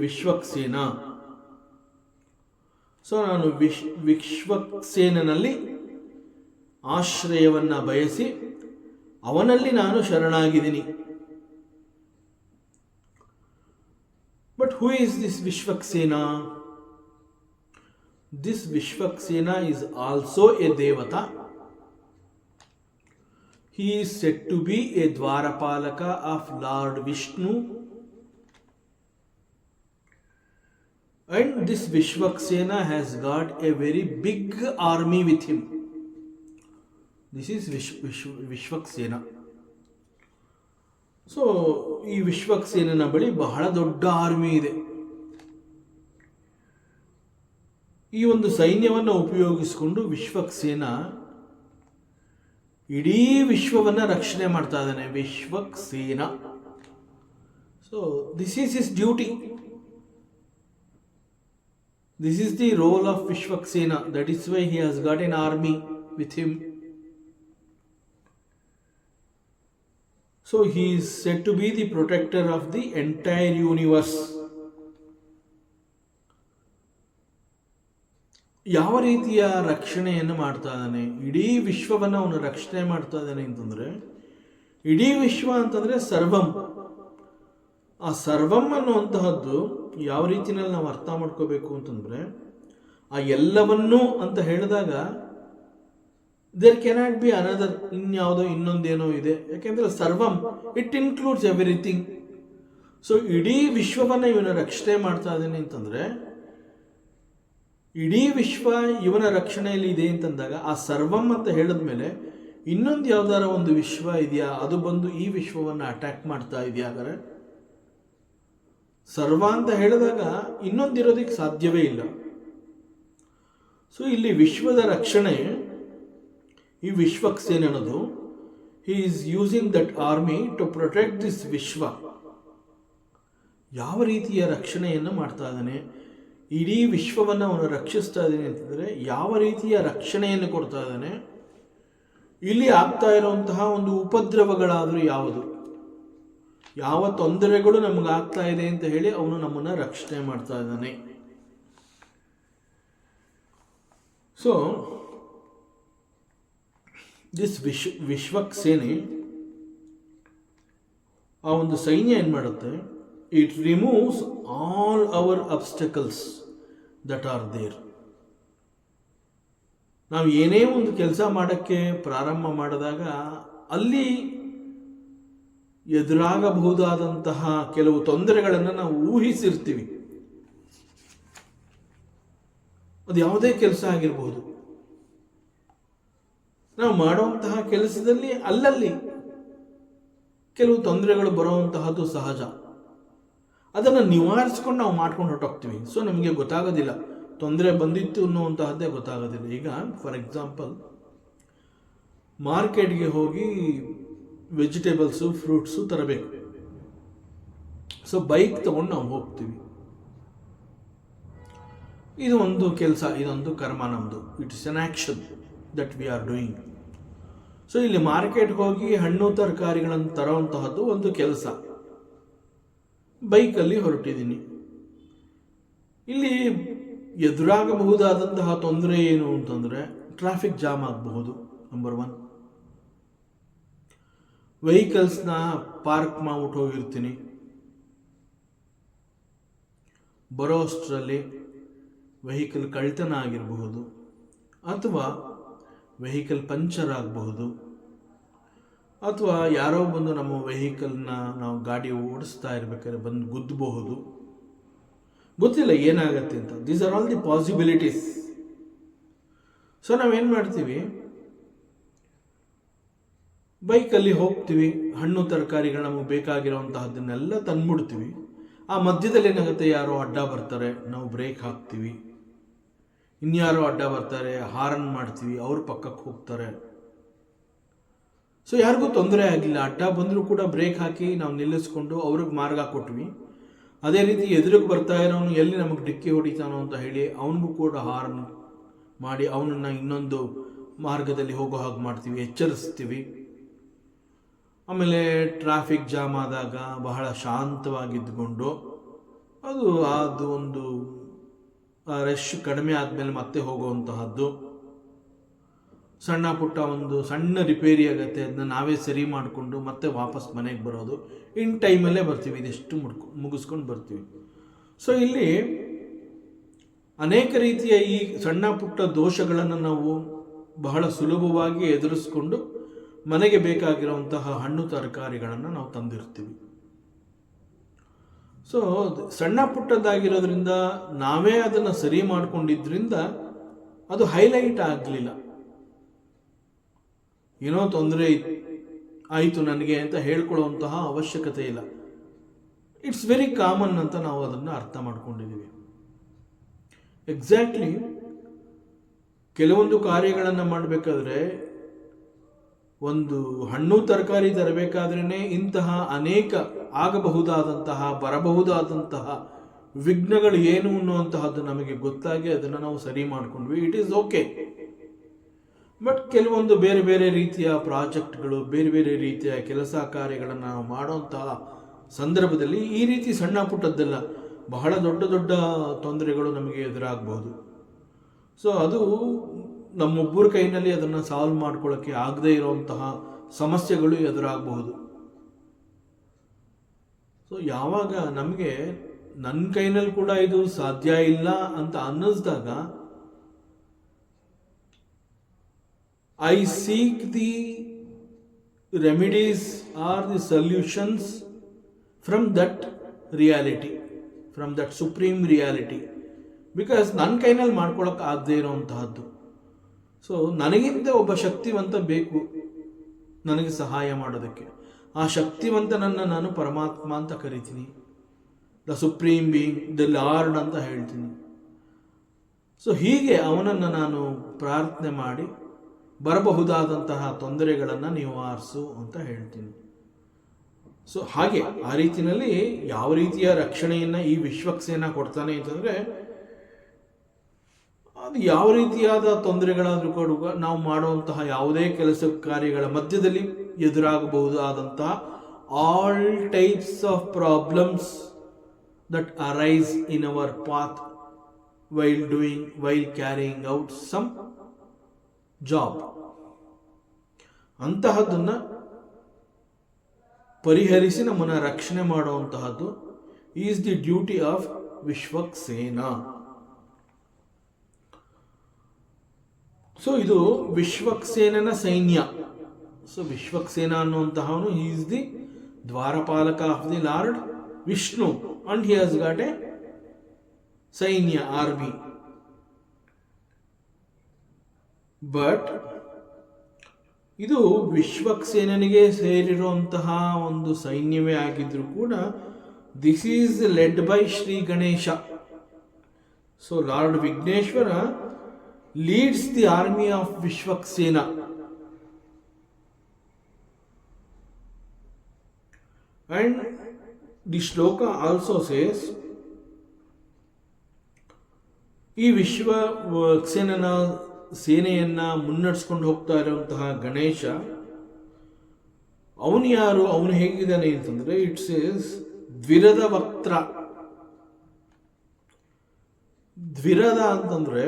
Vishwaksena. So ನಾನು ವಿಶ್ವಕ್ಸೇನಲ್ಲಿ ಆಶ್ರಯವನ್ನು ಬಯಸಿ ಅವನಲ್ಲಿ ನಾನು ಶರಣಾಗಿದ್ದೀನಿ. But who is this Vishwaksena? This Vishwaksena is also a ದೇವತಾ. He is said to be a Dwarapalaka of Lord Vishnu. And this Vishwaksena has got a very big army with him. This is Vishwaksena. So, ಈ ವಿಶ್ವಕ್ಸೇನನ ಬಳಿ ಬಹಳ ದೊಡ್ಡ army ಇದೆ. ಈ ಒಂದು ಸೈನ್ಯವನ್ನು ಉಪಯೋಗಿಸಿಕೊಂಡು ವಿಶ್ವಕ್ಸೇನ ಇಡೀ ವಿಶ್ವವನ್ನು ರಕ್ಷಣೆ ಮಾಡ್ತಾ ಇದ್ದಾನೆ. Vishvaksena. So this is his duty. This is the role of Vishvaksena. That is why he has got N army with him. So he is said to be the protector of the entire universe. ಯಾವ ರೀತಿಯ ರಕ್ಷಣೆಯನ್ನು ಮಾಡ್ತಾ ಇದ್ದಾನೆ? ಇಡೀ ವಿಶ್ವವನ್ನು ಅವನು ರಕ್ಷಣೆ ಮಾಡ್ತಾ ಇದ್ದಾನೆ ಅಂತಂದರೆ, ಇಡೀ ವಿಶ್ವ ಅಂತಂದರೆ ಸರ್ವಂ. ಆ ಸರ್ವಂ ಅನ್ನುವಂತಹದ್ದು ಯಾವ ರೀತಿಯಲ್ಲಿ ನಾವು ಅರ್ಥ ಮಾಡ್ಕೋಬೇಕು ಅಂತಂದರೆ, ಆ ಎಲ್ಲವನ್ನೂ ಅಂತ ಹೇಳಿದಾಗ ದೇರ್ ಕೆನಾಟ್ ಬಿ ಅನದರ್, ಇನ್ಯಾವುದೋ ಇನ್ನೊಂದೇನೋ ಇದೆ. ಯಾಕೆಂದರೆ ಸರ್ವಂ ಇಟ್ ಇನ್ಕ್ಲೂಡ್ಸ್ ಎವ್ರಿಥಿಂಗ್. ಸೊ ಇಡೀ ವಿಶ್ವವನ್ನು ಇವನ ರಕ್ಷಣೆ ಮಾಡ್ತಾ ಇದ್ದಾನೆ ಅಂತಂದರೆ, ಇಡೀ ವಿಶ್ವ ಇವನ ರಕ್ಷಣೆಯಲ್ಲಿ ಇದೆ ಅಂತಂದಾಗ ಆ ಸರ್ವಂ ಅಂತ ಹೇಳಿದ್ಮೇಲೆ ಇನ್ನೊಂದು ಯಾವ್ದಾರ ಒಂದು ವಿಶ್ವ ಇದೆಯಾ, ಅದು ಬಂದು ಈ ವಿಶ್ವವನ್ನು ಅಟ್ಯಾಕ್ ಮಾಡ್ತಾ ಇದೆಯಾ? ಹಾಗಾದ್ರೆ ಸರ್ವ ಅಂತ ಹೇಳಿದಾಗ ಇನ್ನೊಂದಿರೋದಕ್ಕೆ ಸಾಧ್ಯವೇ ಇಲ್ಲ. ಸೊ ಇಲ್ಲಿ ವಿಶ್ವದ ರಕ್ಷಣೆ, ಈ ವಿಶ್ವಕ್ಸೇನ ಅನ್ನೋದು, he is using that army to protect this vishwa. ಯಾವ ರೀತಿಯ ರಕ್ಷಣೆಯನ್ನು ಮಾಡ್ತಾ ಇದ್ದಾನೆ? ಇಡೀ ವಿಶ್ವವನ್ನು ಅವನು ರಕ್ಷಿಸ್ತಾ ಇದ್ದಾನೆ ಅಂತಂದರೆ ಯಾವ ರೀತಿಯ ರಕ್ಷಣೆಯನ್ನು ಕೊಡ್ತಾ ಇದ್ದಾನೆ? ಇಲ್ಲಿ ಆಗ್ತಾ ಇರುವಂತಹ ಒಂದು ಉಪದ್ರವಗಳಾದರೂ ಯಾವುದು, ಯಾವ ತೊಂದರೆಗಳು ನಮಗಾಗ್ತಾ ಇದೆ ಅಂತ ಹೇಳಿ ಅವನು ನಮ್ಮನ್ನು ರಕ್ಷಣೆ ಮಾಡ್ತಾ ಇದ್ದಾನೆ. ಸೊ ದಿಸ್ ವಿಶ್ವಕ್ಸೇನೆ, ಆ ಒಂದು ಸೈನ್ಯ ಏನು ಮಾಡುತ್ತೆ? It removes all our obstacles that are there. ನಾವು ಏನೇ ಒಂದು ಕೆಲಸ ಮಾಡೋಕ್ಕೆ ಪ್ರಾರಂಭ ಮಾಡಿದಾಗ ಅಲ್ಲಿ ಎದುರಾಗಬಹುದಾದಂತಹ ಕೆಲವು ತೊಂದರೆಗಳನ್ನು ನಾವು ಊಹಿಸಿರ್ತೀವಿ. ಅದು ಯಾವುದೇ ಕೆಲಸ ಆಗಿರಬಹುದು. ನಾವು ಮಾಡುವಂತಹ ಕೆಲಸದಲ್ಲಿ ಅಲ್ಲಲ್ಲಿ ಕೆಲವು ತೊಂದರೆಗಳು ಬರುವಂತಹದ್ದು ಸಹಜ. ಅದನ್ನು ನಿವಾರಿಸ್ಕೊಂಡು ನಾವು ಮಾಡ್ಕೊಂಡು ಹೊರಟೋಗ್ತೀವಿ. ಸೊ ನಮಗೆ ಗೊತ್ತಾಗೋದಿಲ್ಲ, ತೊಂದರೆ ಬಂದಿತ್ತು ಅನ್ನುವಂತಹದ್ದೇ ಗೊತ್ತಾಗೋದಿಲ್ಲ. ಈಗ ಫಾರ್ ಎಕ್ಸಾಂಪಲ್, ಮಾರ್ಕೆಟ್ಗೆ ಹೋಗಿ ವೆಜಿಟೇಬಲ್ಸು, ಫ್ರೂಟ್ಸು ತರಬೇಕು. ಸೊ ಬೈಕ್ ತಗೊಂಡು ನಾವು ಹೋಗ್ತೀವಿ. ಇದು ಒಂದು ಕೆಲಸ, ಇದೊಂದು ಕರ್ಮ ನಮ್ಮದು. It is an action that we are doing. So ಇಲ್ಲಿ ಮಾರ್ಕೆಟ್ಗೆ ಹೋಗಿ ಹಣ್ಣು ತರಕಾರಿಗಳನ್ನು ತರೋವಂತಹದ್ದು ಒಂದು ಕೆಲಸ. ಬೈಕಲ್ಲಿ ಹೊರಟಿದ್ದೀನಿ. ಇಲ್ಲಿ ಎದುರಾಗಬಹುದಾದಂತಹ ತೊಂದರೆ ಏನು ಅಂತಂದರೆ, ಟ್ರಾಫಿಕ್ ಜಾಮ್ ಆಗಬಹುದು. ನಂಬರ್ 1. ವೆಹಿಕಲ್ಸ್ನ ಪಾರ್ಕ್ ಮಾಡ್ಬಿಟ್ಟು ಹೋಗಿರ್ತೀನಿ. ಬರೋ ಅಷ್ಟರಲ್ಲಿ ವೆಹಿಕಲ್ ಕಳ್ತನ ಆಗಿರಬಹುದು, ಅಥವಾ ವೆಹಿಕಲ್ ಪಂಚರ್ ಆಗಬಹುದು, ಅಥವಾ ಯಾರೋ ಬಂದು ನಮ್ಮ ವೆಹಿಕಲ್ನ ನಾವು ಗಾಡಿ ಓಡಿಸ್ತಾ ಇರ್ಬೇಕಾದ್ರೆ ಬಂದು ಗುದ್ದಬಹುದು. ಗೊತ್ತಿಲ್ಲ ಏನಾಗತ್ತೆ ಅಂತ. These are all the possibilities. So ನಾವೇನು ಮಾಡ್ತೀವಿ, ಬೈಕಲ್ಲಿ ಹೋಗ್ತೀವಿ, ಹಣ್ಣು ತರಕಾರಿಗಳು ನಮಗೆ ಬೇಕಾಗಿರೋಂತಹದ್ದನ್ನೆಲ್ಲ ತಂದ್ಬಿಡ್ತೀವಿ. ಆ ಮಧ್ಯದಲ್ಲಿ ಏನಾಗುತ್ತೆ, ಯಾರೋ ಅಡ್ಡ ಬರ್ತಾರೆ, ನಾವು ಬ್ರೇಕ್ ಹಾಕ್ತೀವಿ. ಇನ್ಯಾರೋ ಅಡ್ಡ ಬರ್ತಾರೆ, ಹಾರನ್ ಮಾಡ್ತೀವಿ, ಅವ್ರ ಪಕ್ಕಕ್ಕೆ ಹೋಗ್ತಾರೆ. ಸೊ ಯಾರಿಗೂ ತೊಂದರೆ ಆಗಿಲ್ಲ. ಅಡ್ಡ ಬಂದರೂ ಕೂಡ ಬ್ರೇಕ್ ಹಾಕಿ ನಾವು ನಿಲ್ಲಿಸ್ಕೊಂಡು ಅವ್ರಿಗೆ ಮಾರ್ಗ ಕೊಟ್ವಿ. ಅದೇ ರೀತಿ ಎದುರಿಗೆ ಬರ್ತಾ ಇರೋನು ಎಲ್ಲಿ ನಮಗೆ ಡಿಕ್ಕಿ ಹೊಡಿತಾನೋ ಅಂತ ಹೇಳಿ ಅವನಿಗೂ ಕೂಡ ಹಾರ್ನ್ ಮಾಡಿ ಅವನನ್ನು ಇನ್ನೊಂದು ಮಾರ್ಗದಲ್ಲಿ ಹೋಗೋ ಹಾಗೆ ಮಾಡ್ತೀವಿ, ಎಚ್ಚರಿಸ್ತೀವಿ. ಆಮೇಲೆ ಟ್ರಾಫಿಕ್ ಜಾಮ್ ಆದಾಗ ಬಹಳ ಶಾಂತವಾಗಿದ್ದುಕೊಂಡು ಅದು ಒಂದು ರಶ್ ಕಡಿಮೆ ಆದಮೇಲೆ ಮತ್ತೆ ಹೋಗುವಂತಹದ್ದು. ಸಣ್ಣ ಪುಟ್ಟ ಒಂದು ಸಣ್ಣ ರಿಪೇರಿ ಆಗುತ್ತೆ, ಅದನ್ನ ನಾವೇ ಸರಿ ಮಾಡಿಕೊಂಡು ಮತ್ತೆ ವಾಪಸ್ ಮನೆಗೆ ಬರೋದು. ಇನ್ ಟೈಮಲ್ಲೇ ಬರ್ತೀವಿ, ಇದೆಷ್ಟು ಮುಗಿಸ್ಕೊಂಡು ಬರ್ತೀವಿ. ಸೊ ಇಲ್ಲಿ ಅನೇಕ ರೀತಿಯ ಈ ಸಣ್ಣ ಪುಟ್ಟ ದೋಷಗಳನ್ನು ನಾವು ಬಹಳ ಸುಲಭವಾಗಿ ಎದುರಿಸ್ಕೊಂಡು ಮನೆಗೆ ಬೇಕಾಗಿರುವಂತಹ ಹಣ್ಣು ತರಕಾರಿಗಳನ್ನು ನಾವು ತಂದಿರ್ತೀವಿ. ಸೊ ಸಣ್ಣ ಪುಟ್ಟದ್ದಾಗಿರೋದ್ರಿಂದ ನಾವೇ ಅದನ್ನು ಸರಿ ಮಾಡಿಕೊಂಡಿದ್ರಿಂದ ಅದು ಹೈಲೈಟ್ ಆಗಲಿಲ್ಲ. ಏನೋ ತೊಂದರೆ ಆಯಿತು ನನಗೆ ಅಂತ ಹೇಳ್ಕೊಳ್ಳುವಂತಹ ಅವಶ್ಯಕತೆ ಇಲ್ಲ. ಇಟ್ಸ್ ವೆರಿ ಕಾಮನ್ ಅಂತ ನಾವು ಅದನ್ನು ಅರ್ಥ ಮಾಡ್ಕೊಂಡಿದ್ದೀವಿ. ಎಕ್ಸಾಕ್ಟ್ಲಿ ಕೆಲವೊಂದು ಕಾರ್ಯಗಳನ್ನು ಮಾಡಬೇಕಾದ್ರೆ, ಒಂದು ಹಣ್ಣು ತರಕಾರಿ ತರಬೇಕಾದ್ರೇ ಇಂತಹ ಅನೇಕ ಆಗಬಹುದಾದಂತಹ ಬರಬಹುದಾದಂತಹ ವಿಘ್ನಗಳು ಏನು ಅನ್ನುವಂತಹದ್ದು ನಮಗೆ ಗೊತ್ತಾಗಿ ಅದನ್ನು ನಾವು ಸರಿ ಮಾಡಿಕೊಂಡ್ವಿ. It is okay. ಬಟ್ ಕೆಲವೊಂದು ಬೇರೆ ಬೇರೆ ರೀತಿಯ ಪ್ರಾಜೆಕ್ಟ್ಗಳು, ಬೇರೆ ಬೇರೆ ರೀತಿಯ ಕೆಲಸ ಕಾರ್ಯಗಳನ್ನು ನಾವು ಮಾಡುವಂತಹ ಸಂದರ್ಭದಲ್ಲಿ ಈ ರೀತಿ ಸಣ್ಣ ಪುಟ್ಟದ್ದೆಲ್ಲ ಬಹಳ ದೊಡ್ಡ ದೊಡ್ಡ ತೊಂದರೆಗಳು ನಮಗೆ ಎದುರಾಗಬಹುದು. ಸೊ ಅದು ನಮ್ಮೊಬ್ಬರ ಕೈನಲ್ಲಿ ಅದನ್ನು ಸಾಲ್ವ್ ಮಾಡ್ಕೊಳ್ಳೋಕ್ಕೆ ಆಗದೇ ಇರುವಂತಹ ಸಮಸ್ಯೆಗಳು ಎದುರಾಗಬಹುದು. ಸೊ ಯಾವಾಗ ನಮಗೆ ನನ್ನ ಕೈನಲ್ಲಿ ಕೂಡ ಇದು ಸಾಧ್ಯ ಇಲ್ಲ ಅಂತ ಅನ್ನಿಸಿದಾಗ I seek the remedies or the solutions from that reality, from that supreme reality. Because ನನ್ನ ಕೈನಲ್ಲಿ ಮಾಡ್ಕೊಳಕ್ಕೆ ಆಗದೆ ಇರೋವಂತಹದ್ದು. ಸೊ ನನಗಿಂತ ಒಬ್ಬ ಶಕ್ತಿವಂತ ಬೇಕು ನನಗೆ ಸಹಾಯ ಮಾಡೋದಕ್ಕೆ. ಆ ಶಕ್ತಿವಂತನನ್ನು ನಾನು ಪರಮಾತ್ಮ ಅಂತ ಕರಿತೀನಿ, the supreme being, the lord ಅಂತ ಹೇಳ್ತೀನಿ. ಸೊ ಹೀಗೆ ಅವನನ್ನು ನಾನು ಪ್ರಾರ್ಥನೆ ಮಾಡಿ ಬರಬಹುದಾದಂತಹ ತೊಂದರೆಗಳನ್ನು ನಿವಾರಿಸು ಅಂತ ಹೇಳ್ತೀನಿ. ಸೊ ಹಾಗೆ ಆ ರೀತಿಯಲ್ಲಿ ಯಾವ ರೀತಿಯ ರಕ್ಷಣೆಯನ್ನು ಈ ವಿಶ್ವಕ್ಸೇನ ಕೊಡ್ತಾನೆ ಅಂತಂದರೆ, ಅದು ಯಾವ ರೀತಿಯಾದ ತೊಂದರೆಗಳಾದರೂ ಕೂಡ ನಾವು ಮಾಡುವಂತಹ ಯಾವುದೇ ಕೆಲಸ ಕಾರ್ಯಗಳ ಮಧ್ಯದಲ್ಲಿ ಎದುರಾಗಬಹುದಾದಂತಹ all types of problems that arise in our path while carrying out some job, ಅಂತಹದ್ದನ್ನು ಪರಿಹರಿಸಿ ನಮ್ಮನ್ನು ರಕ್ಷಣೆ ಮಾಡುವಂತಹದ್ದು is the duty of Vishwaksena. So ಇದು ವಿಶ್ವಕ್ಸೇನನ ಸೈನ್ಯ. ಸೊ ವಿಶ್ವಕ್ಸೇನ ಅನ್ನುವಂತಹವನು ಈಸ್ ದಿ ದ್ವಾರಪಾಲಕ of the Lord Vishnu, and he has got a ಸೈನ್ಯ, ಆರ್ಮಿ. ಬಟ್ ಇದು ವಿಶ್ವಕ್ಸೇನನಿಗೆ ಸೇರಿರುವಂತಹ ಒಂದು ಸೈನ್ಯವೇ ಆಗಿದ್ರೂ ಕೂಡ this is led by Shri Ganesha. So Lord Vighneshwara leads the army of Vishwaksena. And the ಶ್ಲೋಕ ಆಲ್ಸೋ ಸೇಸ್, ಈ ವಿಶ್ವಕ್ಸೇನನ ಸೇನೆಯನ್ನ ಮುನ್ನಡೆಸ್ಕೊಂಡು ಹೋಗ್ತಾ ಇರುವಂತಹ ಗಣೇಶ, ಅವನು ಯಾರು, ಅವನು ಹೇಗಿದ್ದಾನೆ ಅಂತಂದ್ರೆ, ಇಟ್ಸ್ ಇಸ್ ದ್ವಿರದ ವಕ್ತ್ರ. ದ್ವಿರದ ಅಂತಂದ್ರೆ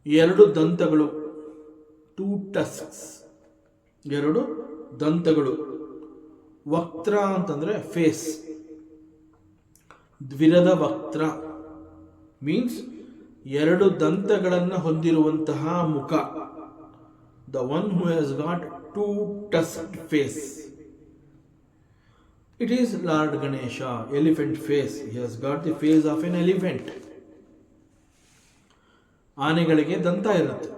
ಎರಡು ದಂತಗಳು, ಟೂ ಟಸ್ಕ್ಸ್, ಎರಡು ದಂತಗಳು. ವಕ್ತ್ರ ಅಂತಂದ್ರೆ ಫೇಸ್. ದ್ವಿರದ ವಕ್ತ್ರ ಮೀನ್ಸ್ ಎರಡು ದಂತಗಳನ್ನು ಹೊಂದಿರುವಂತಹ ಮುಖ. The one who has got two tusked face. It is Lord Ganesha, elephant face. He has got the face of an elephant. ಆನೆಗಳಿಗೆ ದಂತ ಇರುತ್ತೆ.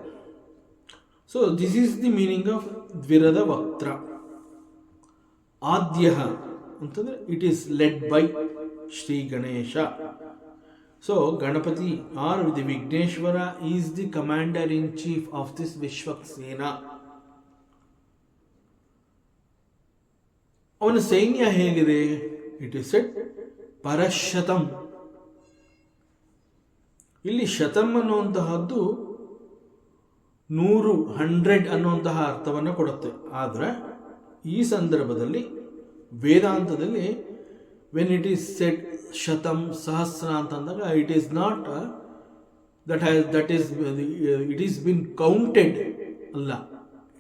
So this is the meaning of ದ್ವಿರದ ವಕ್ತ್ರ. ಆದ್ಯ ಅಂತಂದ್ರೆ it is led by Shri Ganesha. So Ganapati or the Vighneshwara is the commander in chief of this Vishwaksena. ಅವನ ಸೈನ್ಯ ಹೇಗಿದೆ? ಇಟ್ ಇಸ್ ಸೆಟ್ ಪರಶತಂ. ಇಲ್ಲಿ ಶತಂ ಅನ್ನುವಂತಹದ್ದು 100 100 ಅನ್ನುವಂತಹ ಅರ್ಥವನ್ನು ಕೊಡುತ್ತೆ. ಆದರೆ ಈ ಸಂದರ್ಭದಲ್ಲಿ ವೇದಾಂತದಲ್ಲಿ ವೆನ್ ಇಟ್ ಈಸ್ ಸೆಟ್ ಶತಂ ಸಹಸ್ರ ಅಂತಂದಾಗ it is not it is been counted ಅಲ್ಲ,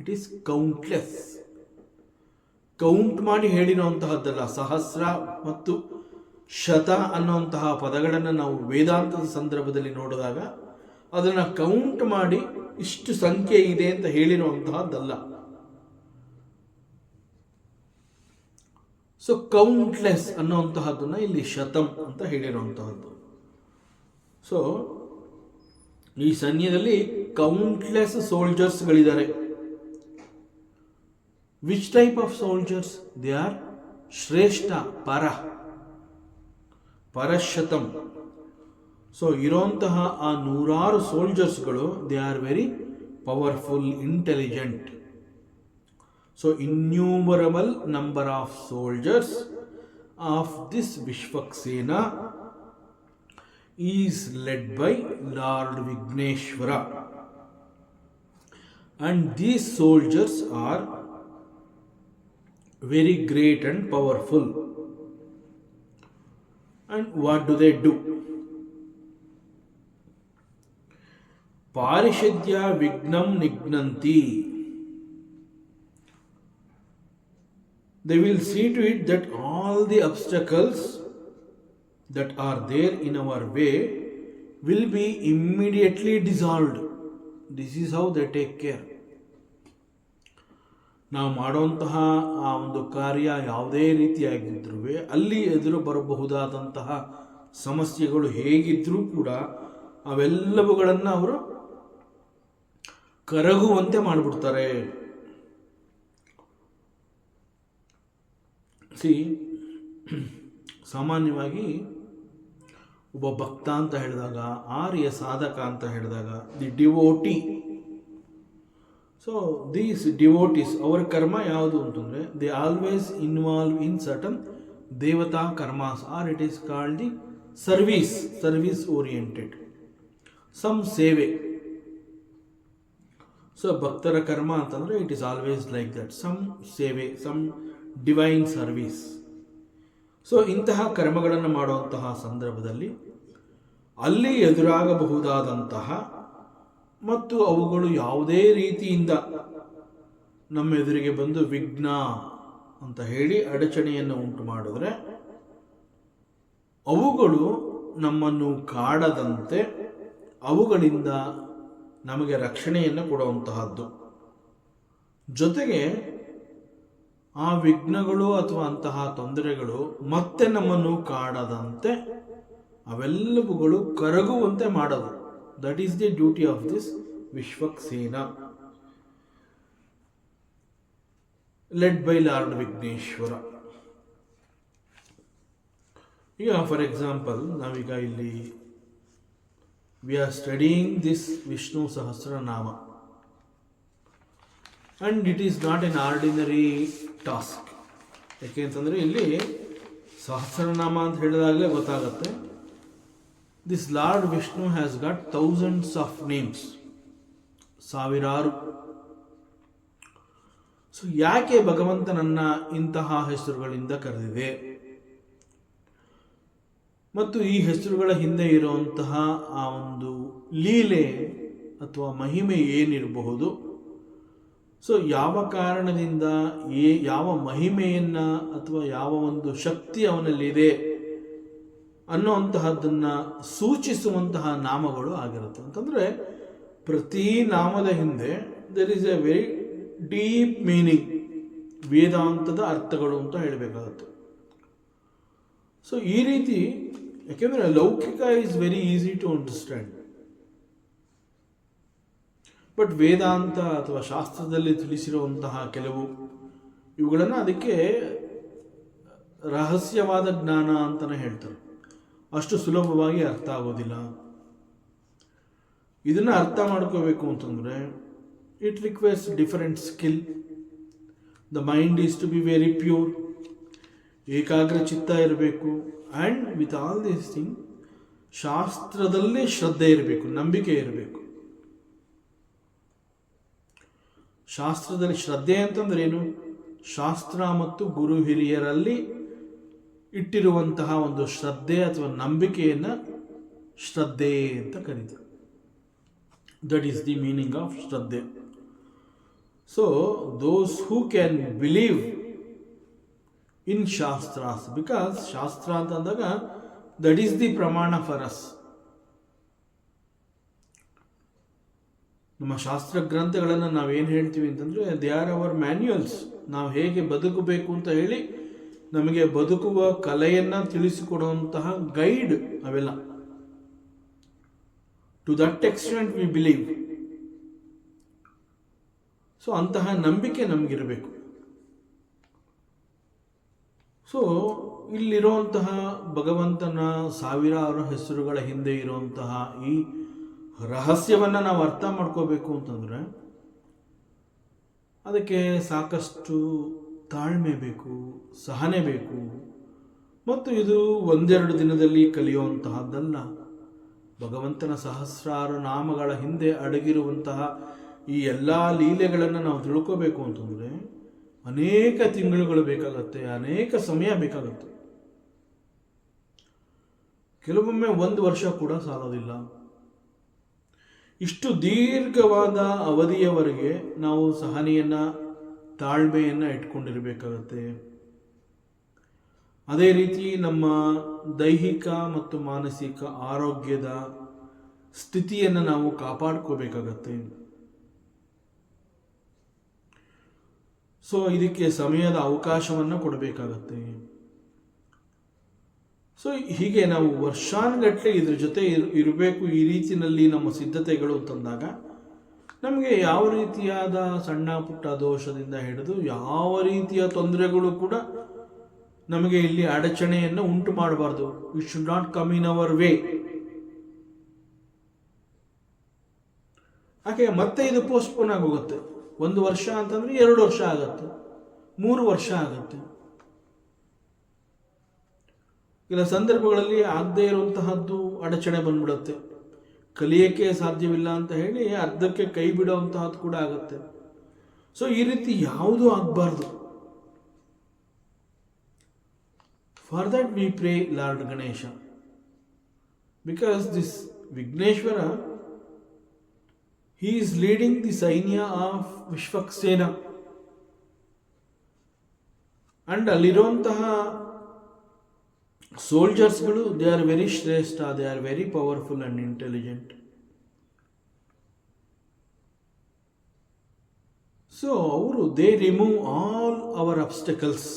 ಇಟ್ ಈಸ್ ಕೌಂಟ್ಲೆಸ್. ಕೌಂಟ್ ಮಾಡಿ ಹೇಳಿರುವಂತಹದ್ದಲ್ಲ. ಸಹಸ್ರ ಮತ್ತು ಶತ ಅನ್ನುವಂತಹ ಪದಗಳನ್ನು ನಾವು ವೇದಾಂತದ ಸಂದರ್ಭದಲ್ಲಿ ನೋಡಿದಾಗ ಅದನ್ನು ಕೌಂಟ್ ಮಾಡಿ ಇಷ್ಟು ಸಂಖ್ಯೆ ಇದೆ ಅಂತ ಹೇಳಿರುವಂತಹದ್ದಲ್ಲ. ಸೊ ಕೌಂಟ್ಲೆಸ್ ಅನ್ನುವಂತಹದ್ದನ್ನ ಇಲ್ಲಿ ಶತಂ ಅಂತ ಹೇಳಿರುವಂತಹದ್ದು. ಸೊ ಈ ಸೈನ್ಯದಲ್ಲಿ ಕೌಂಟ್ಲೆಸ್ ಸೋಲ್ಜರ್ಸ್ಗಳಿದ್ದಾರೆ. Which type of soldiers? They are Shrestha, Parashatam. So ಇರೋಂತಹ ಆ 100 ಸೋಲ್ಜರ್ಸ್ಗಳು they are very powerful, intelligent. So innumerable number of soldiers of this Vishwaksena is led by Lord Vighneshwara. And these soldiers are very great and powerful. And what do they do? Parishadya vignam nignanti. They will see to it that all the obstacles that are there in our way will be immediately dissolved. This is how they take care. ನಾವು ಮಾಡುವಂತಹ ಆ ಒಂದು ಕಾರ್ಯ ಯಾವುದೇ ರೀತಿಯಾಗಿದ್ರೂ ಅಲ್ಲಿ ಎದುರು ಬರಬಹುದಾದಂತಹ ಸಮಸ್ಯೆಗಳು ಹೇಗಿದ್ರೂ ಕೂಡ ಅವೆಲ್ಲವುಗಳನ್ನು ಅವರು ಕರಗುವಂತೆ ಮಾಡಿಬಿಡ್ತಾರೆ. ಸಾಮಾನ್ಯವಾಗಿ ಒಬ್ಬ ಭಕ್ತ ಅಂತ ಹೇಳಿದಾಗ, ಆರ್ಯ ಸಾಧಕ ಅಂತ ಹೇಳಿದಾಗ, the devotee. So these devotees ಅವರ ಕರ್ಮ ಯಾವುದು ಅಂತಂದರೆ they always involve in certain ದೇವತಾ karmas or it is called the service oriented, some ಸೇವೆ. ಸೊ ಭಕ್ತರ ಕರ್ಮ ಅಂತಂದರೆ it is always like that, some ಸೇವೆ, ಸಮ್ ಡಿವೈನ್ ಸರ್ವಿಸ್. ಸೊ ಇಂತಹ ಕರ್ಮಗಳನ್ನು ಮಾಡುವಂತಹ ಸಂದರ್ಭದಲ್ಲಿ ಅಲ್ಲಿ ಎದುರಾಗಬಹುದಾದಂತಹ ಮತ್ತು ಅವುಗಳು ಯಾವುದೇ ರೀತಿಯಿಂದ ನಮ್ಮ ಎದುರಿಗೆ ಬಂದು ವಿಘ್ನ ಅಂತ ಹೇಳಿ ಅಡಚಣೆಯನ್ನು ಉಂಟು ಮಾಡಿದ್ರೆ ಅವುಗಳು ನಮ್ಮನ್ನು ಕಾಡದಂತೆ ಅವುಗಳಿಂದ ನಮಗೆ ರಕ್ಷಣೆಯನ್ನು ಕೊಡುವಂತಹದ್ದು. ಜೊತೆಗೆ ಆ ವಿಘ್ನಗಳು ಅಥವಾ ಅಂತಹ ತೊಂದರೆಗಳು ಮತ್ತೆ ನಮ್ಮನ್ನು ಕಾಡದಂತೆ ಅವೆಲ್ಲವುಗಳು ಕರಗುವಂತೆ ಮಾಡೋದು. That is the duty of this Vishwaksena, led by Lord Vigneshwara. Yeah, for example, naviga illi we are studying this Vishnu Sahasranama, and it is not an ordinary task. ಯಾಕೆಂತಂದರೆ ಇಲ್ಲಿ ಸಹಸ್ರನಾಮ ಅಂತ ಹೇಳಿದಾಗಲೇ ಗೊತ್ತಾಗುತ್ತೆ. This Lord Vishnu has got thousands of names, ಸಾವಿರಾರು. So ಯಾಕೆ ಭಗವಂತನನ್ನ ಇಂತಹ ಹೆಸರುಗಳಿಂದ ಕರೆದಿದೆ ಮತ್ತು ಈ ಹೆಸರುಗಳ ಹಿಂದೆ ಇರುವಂತಹ ಆ ಒಂದು ಲೀಲೆ ಅಥವಾ ಮಹಿಮೆ ಏನಿರಬಹುದು, ಸೊ ಯಾವ ಕಾರಣದಿಂದ ಯಾವ ಮಹಿಮೆಯನ್ನ ಅಥವಾ ಯಾವ ಒಂದು ಶಕ್ತಿ ಅವನಲ್ಲಿದೆ ಅನ್ನುವಂತಹದ್ದನ್ನು ಸೂಚಿಸುವಂತಹ ನಾಮಗಳು ಆಗಿರುತ್ತೆ. ಅಂತಂದರೆ ಪ್ರತಿ ನಾಮದ ಹಿಂದೆ there is a very deep meaning, ವೇದಾಂತದ ಅರ್ಥಗಳು ಅಂತ ಹೇಳಬೇಕಾಗುತ್ತೆ. ಸೊ ಈ ರೀತಿ, ಯಾಕೆಂದರೆ ಲೌಕಿಕ is very easy to understand, but Vedanta ಅಥವಾ ಶಾಸ್ತ್ರದಲ್ಲಿ ತಿಳಿಸಿರುವಂತಹ ಕೆಲವು ಇವುಗಳನ್ನು ಅದಕ್ಕೆ ರಹಸ್ಯವಾದ ಜ್ಞಾನ ಅಂತಲೇ ಹೇಳ್ತಾರೆ. ಅಷ್ಟು ಸುಲಭವಾಗಿ ಅರ್ಥ ಆಗೋದಿಲ್ಲ. ಇದನ್ನು ಅರ್ಥ ಮಾಡ್ಕೋಬೇಕು ಅಂತಂದರೆ it requires different skill. The mind is to be very pure, ಏಕಾಗ್ರ ಚಿತ್ತ ಇರಬೇಕು. And with all these thing ಶಾಸ್ತ್ರದಲ್ಲೇ ಶ್ರದ್ಧೆ ಇರಬೇಕು, ನಂಬಿಕೆ ಇರಬೇಕು. ಶಾಸ್ತ್ರದಲ್ಲಿ ಶ್ರದ್ಧೆ ಅಂತಂದ್ರೆ ಏನು? ಶಾಸ್ತ್ರ ಮತ್ತು ಗುರು ಹಿರಿಯರಲ್ಲಿ ಇಟ್ಟಿರುವಂತಹ ಒಂದು ಶ್ರದ್ಧೆ ಅಥವಾ ನಂಬಿಕೆಯನ್ನು ಶ್ರದ್ಧೆ ಅಂತ ಕರೀತಾರೆ. That is the meaning of ಶ್ರದ್ಧೆ. So those who can believe in shastras, because ಶಾಸ್ತ್ರ ಅಂತ ಅಂದಾಗ ದಟ್ ಈಸ್ ದಿ ಪ್ರಮಾಣ ಫಾರ್ ಅಸ್. ನಮ್ಮ ಶಾಸ್ತ್ರ ಗ್ರಂಥಗಳನ್ನು ನಾವೇನು ಹೇಳ್ತೀವಿ ಅಂತಂದರೆ ದೇ ಆರ್ ಅವರ್ ಮ್ಯಾನ್ಯುಯಲ್ಸ್. ನಾವು ಹೇಗೆ ಬದುಕಬೇಕು ಅಂತ ಹೇಳಿ ನಮಗೆ ಬದುಕುವ ಕಲೆಯನ್ನು ತಿಳಿಸಿಕೊಡುವಂತಹ ಗೈಡ್ ಅವೆಲ್ಲ. To that extent we believe. So ಅಂತಹ ನಂಬಿಕೆ ನಮಗಿರಬೇಕು. ಸೊ ಇಲ್ಲಿರುವಂತಹ ಭಗವಂತನ ಸಾವಿರಾರು ಹೆಸರುಗಳ ಹಿಂದೆ ಇರುವಂತಹ ಈ ರಹಸ್ಯವನ್ನು ನಾವು ಅರ್ಥ ಮಾಡ್ಕೋಬೇಕು ಅಂತಂದರೆ ಅದಕ್ಕೆ ಸಾಕಷ್ಟು ತಾಳ್ಮೆ ಬೇಕು, ಸಹನೆ ಬೇಕು. ಮತ್ತು ಇದು ಒಂದೆರಡು ದಿನದಲ್ಲಿ ಕಲಿಯುವಂತಹದ್ದಲ್ಲ. ಭಗವಂತನ ಸಹಸ್ರಾರು ನಾಮಗಳ ಹಿಂದೆ ಅಡಗಿರುವಂತಹ ಈ ಎಲ್ಲ ಲೀಲೆಗಳನ್ನು ನಾವು ತಿಳ್ಕೋಬೇಕು ಅಂತಂದರೆ ಅನೇಕ ತಿಂಗಳುಗಳು ಬೇಕಾಗತ್ತೆ, ಅನೇಕ ಸಮಯ ಬೇಕಾಗುತ್ತೆ. ಕೆಲವೊಮ್ಮೆ 1 ವರ್ಷ ಕೂಡ ಸಾಲೋದಿಲ್ಲ. ಇಷ್ಟು ದೀರ್ಘವಾದ ಅವಧಿಯವರೆಗೆ ನಾವು ಸಹನೆಯನ್ನು, ತಾಳ್ಮೆಯನ್ನು ಇಟ್ಕೊಂಡಿರಬೇಕಾಗತ್ತೆ. ಅದೇ ರೀತಿ ನಮ್ಮ ದೈಹಿಕ ಮತ್ತು ಮಾನಸಿಕ ಆರೋಗ್ಯದ ಸ್ಥಿತಿಯನ್ನು ನಾವು ಕಾಪಾಡ್ಕೋಬೇಕಾಗತ್ತೆ. ಸೊ ಇದಕ್ಕೆ ಸಮಯದ ಅವಕಾಶವನ್ನು ಕೊಡಬೇಕಾಗತ್ತೆ. ಸೊ ಹೀಗೆ ನಾವು ವರ್ಷಾನುಗಟ್ಟಲೆ ಇದ್ರ ಜೊತೆ ಇರಬೇಕು. ಈ ರೀತಿಯಲ್ಲಿ ನಮ್ಮ ಸಿದ್ಧತೆಗಳು ತಂದಾಗ ನಮಗೆ ಯಾವ ರೀತಿಯಾದ ಸಣ್ಣ ಪುಟ್ಟ ದೋಷದಿಂದ ಹಿಡಿದು ಯಾವ ರೀತಿಯ ತೊಂದರೆಗಳು ಕೂಡ ನಮಗೆ ಇಲ್ಲಿ ಅಡಚಣೆಯನ್ನು ಉಂಟು ಮಾಡಬಾರ್ದು. It should not come in our way. ಹಾಗೆ ಮತ್ತೆ ಇದು ಪೋಸ್ಟ್ಪೋನ್ ಆಗೋಗುತ್ತೆ. 1 ವರ್ಷ ಅಂತಂದ್ರೆ 2 ವರ್ಷ ಆಗತ್ತೆ, 3 ವರ್ಷ ಆಗತ್ತೆ. ಕೆಲ ಸಂದರ್ಭಗಳಲ್ಲಿ ಆಗದೇ ಇರುವಂತಹದ್ದು ಅಡಚಣೆ ಬಂದ್ಬಿಡುತ್ತೆ. ಕಲಿಯಕ್ಕೆ ಸಾಧ್ಯವಿಲ್ಲ ಅಂತ ಹೇಳಿ ಅರ್ಧಕ್ಕೆ ಕೈ ಬಿಡುವಂತಹದ್ದು ಕೂಡ ಆಗುತ್ತೆ. ಸೊ ಈ ರೀತಿ ಯಾವುದೂ ಆಗಬಾರ್ದು. For that we pray Lord Ganesha, because this Vighneshwara he is leading the ಸೈನ್ಯ ಆಫ್ ವಿಶ್ವಕ್ಸೇನ. ಅಂಡ್ ಅಲ್ಲಿರುವಂತಹ ಸೋಲ್ಜರ್ಸ್ಗಳು ದೇ ಆರ್ ವೆರಿ ಶ್ರೇಷ್ಠ, they are very powerful and intelligent. So ಅವರು they remove all our obstacles.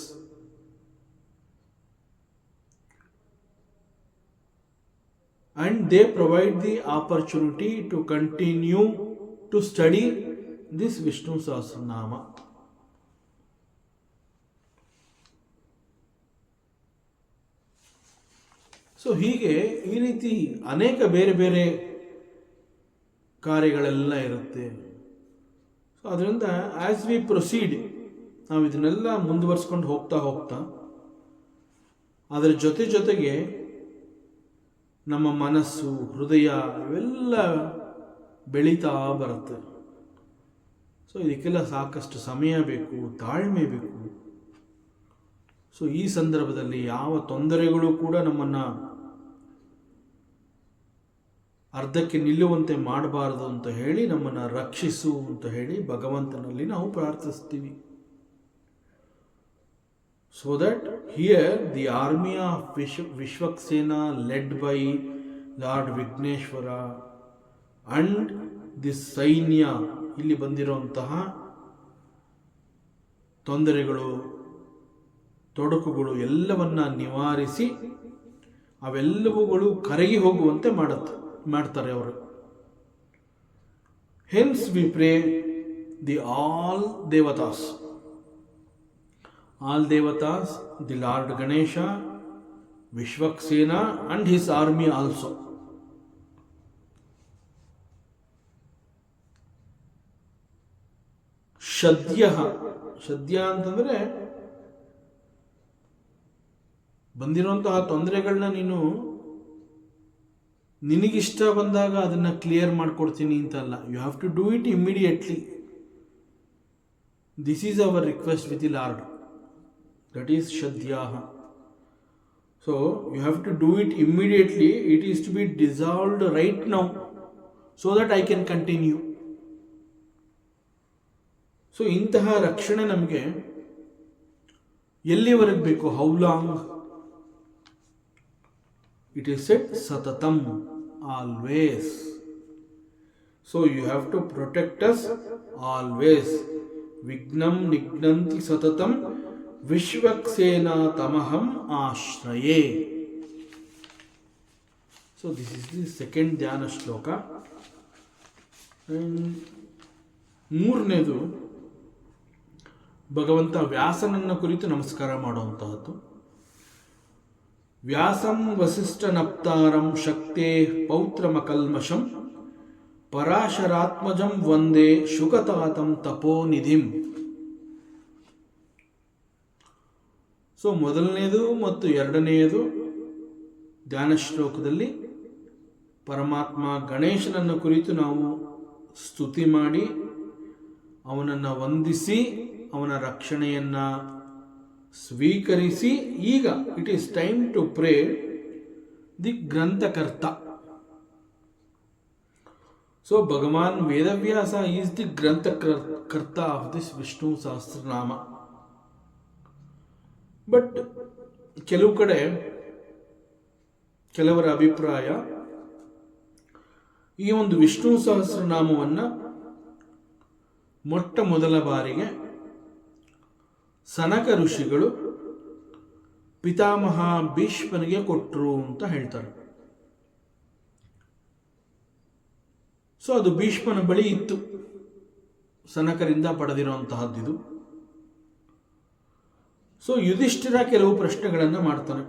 And they provide the opportunity to continue to study this Vishnu Sahasranama. So ಹೀಗೆ ಈ ರೀತಿ ಅನೇಕ ಬೇರೆ ಬೇರೆ ಕಾರ್ಯಗಳೆಲ್ಲ ಇರುತ್ತೆ. ಸೊ ಅದರಿಂದ ಆಸ್ ವಿ ಪ್ರೊಸೀಡ್ ನಾವು ಇದನ್ನೆಲ್ಲ ಮುಂದುವರಿಸ್ಕೊಂಡು ಹೋಗ್ತಾ ಅದರ ಜೊತೆಗೆ ನಮ್ಮ ಮನಸ್ಸು, ಹೃದಯ ಇವೆಲ್ಲ ಬೆಳೀತಾ ಬರುತ್ತೆ. ಸೊ ಇದಕ್ಕೆಲ್ಲ ಸಾಕಷ್ಟು ಸಮಯ ಬೇಕು, ತಾಳ್ಮೆ ಬೇಕು. ಸೊ ಈ ಸಂದರ್ಭದಲ್ಲಿ ಯಾವ ತೊಂದರೆಗಳು ಕೂಡ ನಮ್ಮನ್ನು ಅರ್ಧಕ್ಕೆ ನಿಲ್ಲುವಂತೆ ಮಾಡಬಾರದು ಅಂತ ಹೇಳಿ ನಮ್ಮನ್ನು ರಕ್ಷಿಸು ಅಂತ ಹೇಳಿ ಭಗವಂತನಲ್ಲಿ ನಾವು ಪ್ರಾರ್ಥಿಸ್ತೀವಿ. So that here the army of Vishwaksena led by Lord Vigneshwara and this ಸೈನ್ಯ ಇಲ್ಲಿ ಬಂದಿರುವಂತಹ ತೊಂದರೆಗಳು ತೊಡಕುಗಳು ಎಲ್ಲವನ್ನ ನಿವಾರಿಸಿ ಅವೆಲ್ಲವುಗಳು ಕರಗಿ ಹೋಗುವಂತೆ ಮಾಡ್ತಾರೆ ಅವರು. Hence we pray the all devatas, the lord Ganesha, Vishwaksena and his army also. ಶದ್ಯ ಅಂತಂದ್ರೆ ಬಂದಿರುವಂತಹ ತೊಂದರೆಗಳನ್ನ ನಿನಗಿಷ್ಟ ಬಂದಾಗ ಅದನ್ನ ಕ್ಲಿಯರ್ ಮಾಡ್ಕೊಡ್ತೀನಿ ಅಂತಲ್ಲ. You have to do it immediately. This is our request with the lord. That is sadyah. So you have to do it immediately. It is to be dissolved right now so that I can continue. So ಇಂತಹ ರಕ್ಷಣೆ ನಮಗೆ ಎಲ್ಲಿವರೆಗೆ ಬೇಕು? How long? It is said satatam, always. So you have to protect us always. Vignam nignanti satatam vishvaksena tamaham ashraye. So this is the second dhyana shloka. And ಮೂರನೇದು ಭಗವಂತ ವ್ಯಾಸನನ್ನ ಕುರಿತು ನಮಸ್ಕಾರ ಮಾಡುವಂತಹದ್ದು. ವ್ಯಾಸಂ ವಸಿಷ್ಠ ನಪ್ತಾರಂ ಶಕ್ತೇ ಪೌತ್ರಮಕಲ್ಮಷಂ ಪರಾಶರಾತ್ಮಜಂ ವಂದೇ ಶುಕತಾತಂ ತಪೋನಿಧಿಂ. ಸೊ ಮೊದಲನೆಯದು ಮತ್ತು ಎರಡನೆಯದು ಧ್ಯಾನ ಶ್ಲೋಕದಲ್ಲಿ ಪರಮಾತ್ಮ ಗಣೇಶನನ್ನು ಕುರಿತು ನಾವು ಸ್ತುತಿ ಮಾಡಿ ಅವನನ್ನು ವಂದಿಸಿ ಅವನ ರಕ್ಷಣೆಯನ್ನ ಸ್ವೀಕರಿಸಿ ಈಗ it is time to pray the granthakarta. So Bhagavan Vedavyasa is the granthakarta of this Vishnu Sahasranama. But ಕೆಲವು ಕಡೆ ಕೆಲವರ ಅಭಿಪ್ರಾಯ, ಈ ಒಂದು ವಿಷ್ಣು ಸಹಸ್ರನಾಮವನ್ನ ಮೊಟ್ಟ ಮೊದಲ ಬಾರಿಗೆ ಸನಕ ಋಷಿಗಳು ಪಿತಾಮಹ ಭೀಷ್ಮನಿಗೆ ಕೊಟ್ಟರು ಅಂತ ಹೇಳ್ತಾರೆ. ಸೊ ಅದು ಭೀಷ್ಮನ ಬಳಿ ಇತ್ತು, ಸನಕರಿಂದ ಪಡೆದಿರುವಂತಹದ್ದಿದು. ಸೊ ಯುಧಿಷ್ಠಿರ ಕೆಲವು ಪ್ರಶ್ನೆಗಳನ್ನು ಮಾಡ್ತಾನೆ.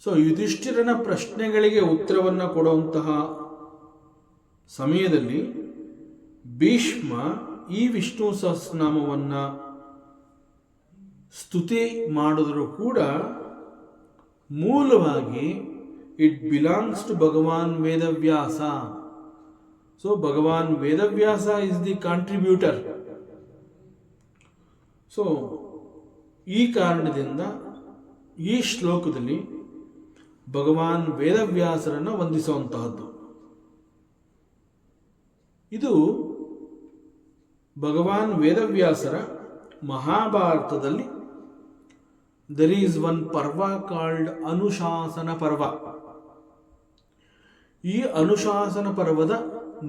ಸೊ ಯುಧಿಷ್ಠಿರನ ಪ್ರಶ್ನೆಗಳಿಗೆ ಉತ್ತರವನ್ನು ಕೊಡುವಂತಹ ಸಮಯದಲ್ಲಿ ಭೀಷ್ಮ ಈ ವಿಷ್ಣು ಸಹಸ್ರನಾಮವನ್ನ ಸ್ತುತಿ ಮಾಡಿದ್ರು ಕೂಡ ಮೂಲವಾಗಿ it belongs to Bhagavan Vedavyasa. So Bhagavan Vedavyasa is the contributor. So ಈ ಕಾರಣದಿಂದ ಈ ಶ್ಲೋಕದಲ್ಲಿ ಭಗವಾನ್ ವೇದವ್ಯಾಸರನ್ನು ವಂದಿಸುವಂತಹದ್ದು. ಇದು ಭಗವಾನ್ ವೇದವ್ಯಾಸರ ಮಹಾಭಾರತದಲ್ಲಿ there is one ಪರ್ವ ಕಾಲ್ಡ್ ಅನುಶಾಸನ ಪರ್ವ. ಈ ಅನುಶಾಸನ ಪರ್ವದ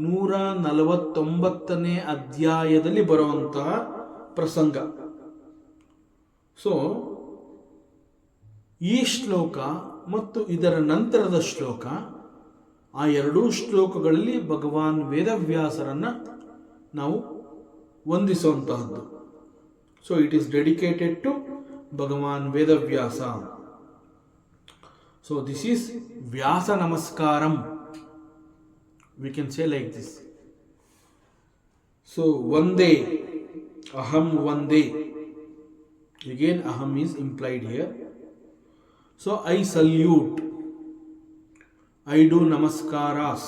149ನೇ ಅಧ್ಯಾಯದಲ್ಲಿ ಬರುವಂತಹ ಪ್ರಸಂಗ. ಸೊ ಈ ಶ್ಲೋಕ ಮತ್ತು ಇದರ ನಂತರದ ಶ್ಲೋಕ, ಆ ಎರಡೂ ಶ್ಲೋಕಗಳಲ್ಲಿ ಭಗವಾನ್ ವೇದವ್ಯಾಸರನ್ನ ನಾವು ವಂದಿಸುವಂತಹದ್ದು. So it is dedicated to Bhagavan Vedavyasa. So this is Vyasa namaskaram. We can say like this. So vande, aham Vande. Again aham is implied here. So I salute, I do namaskaras,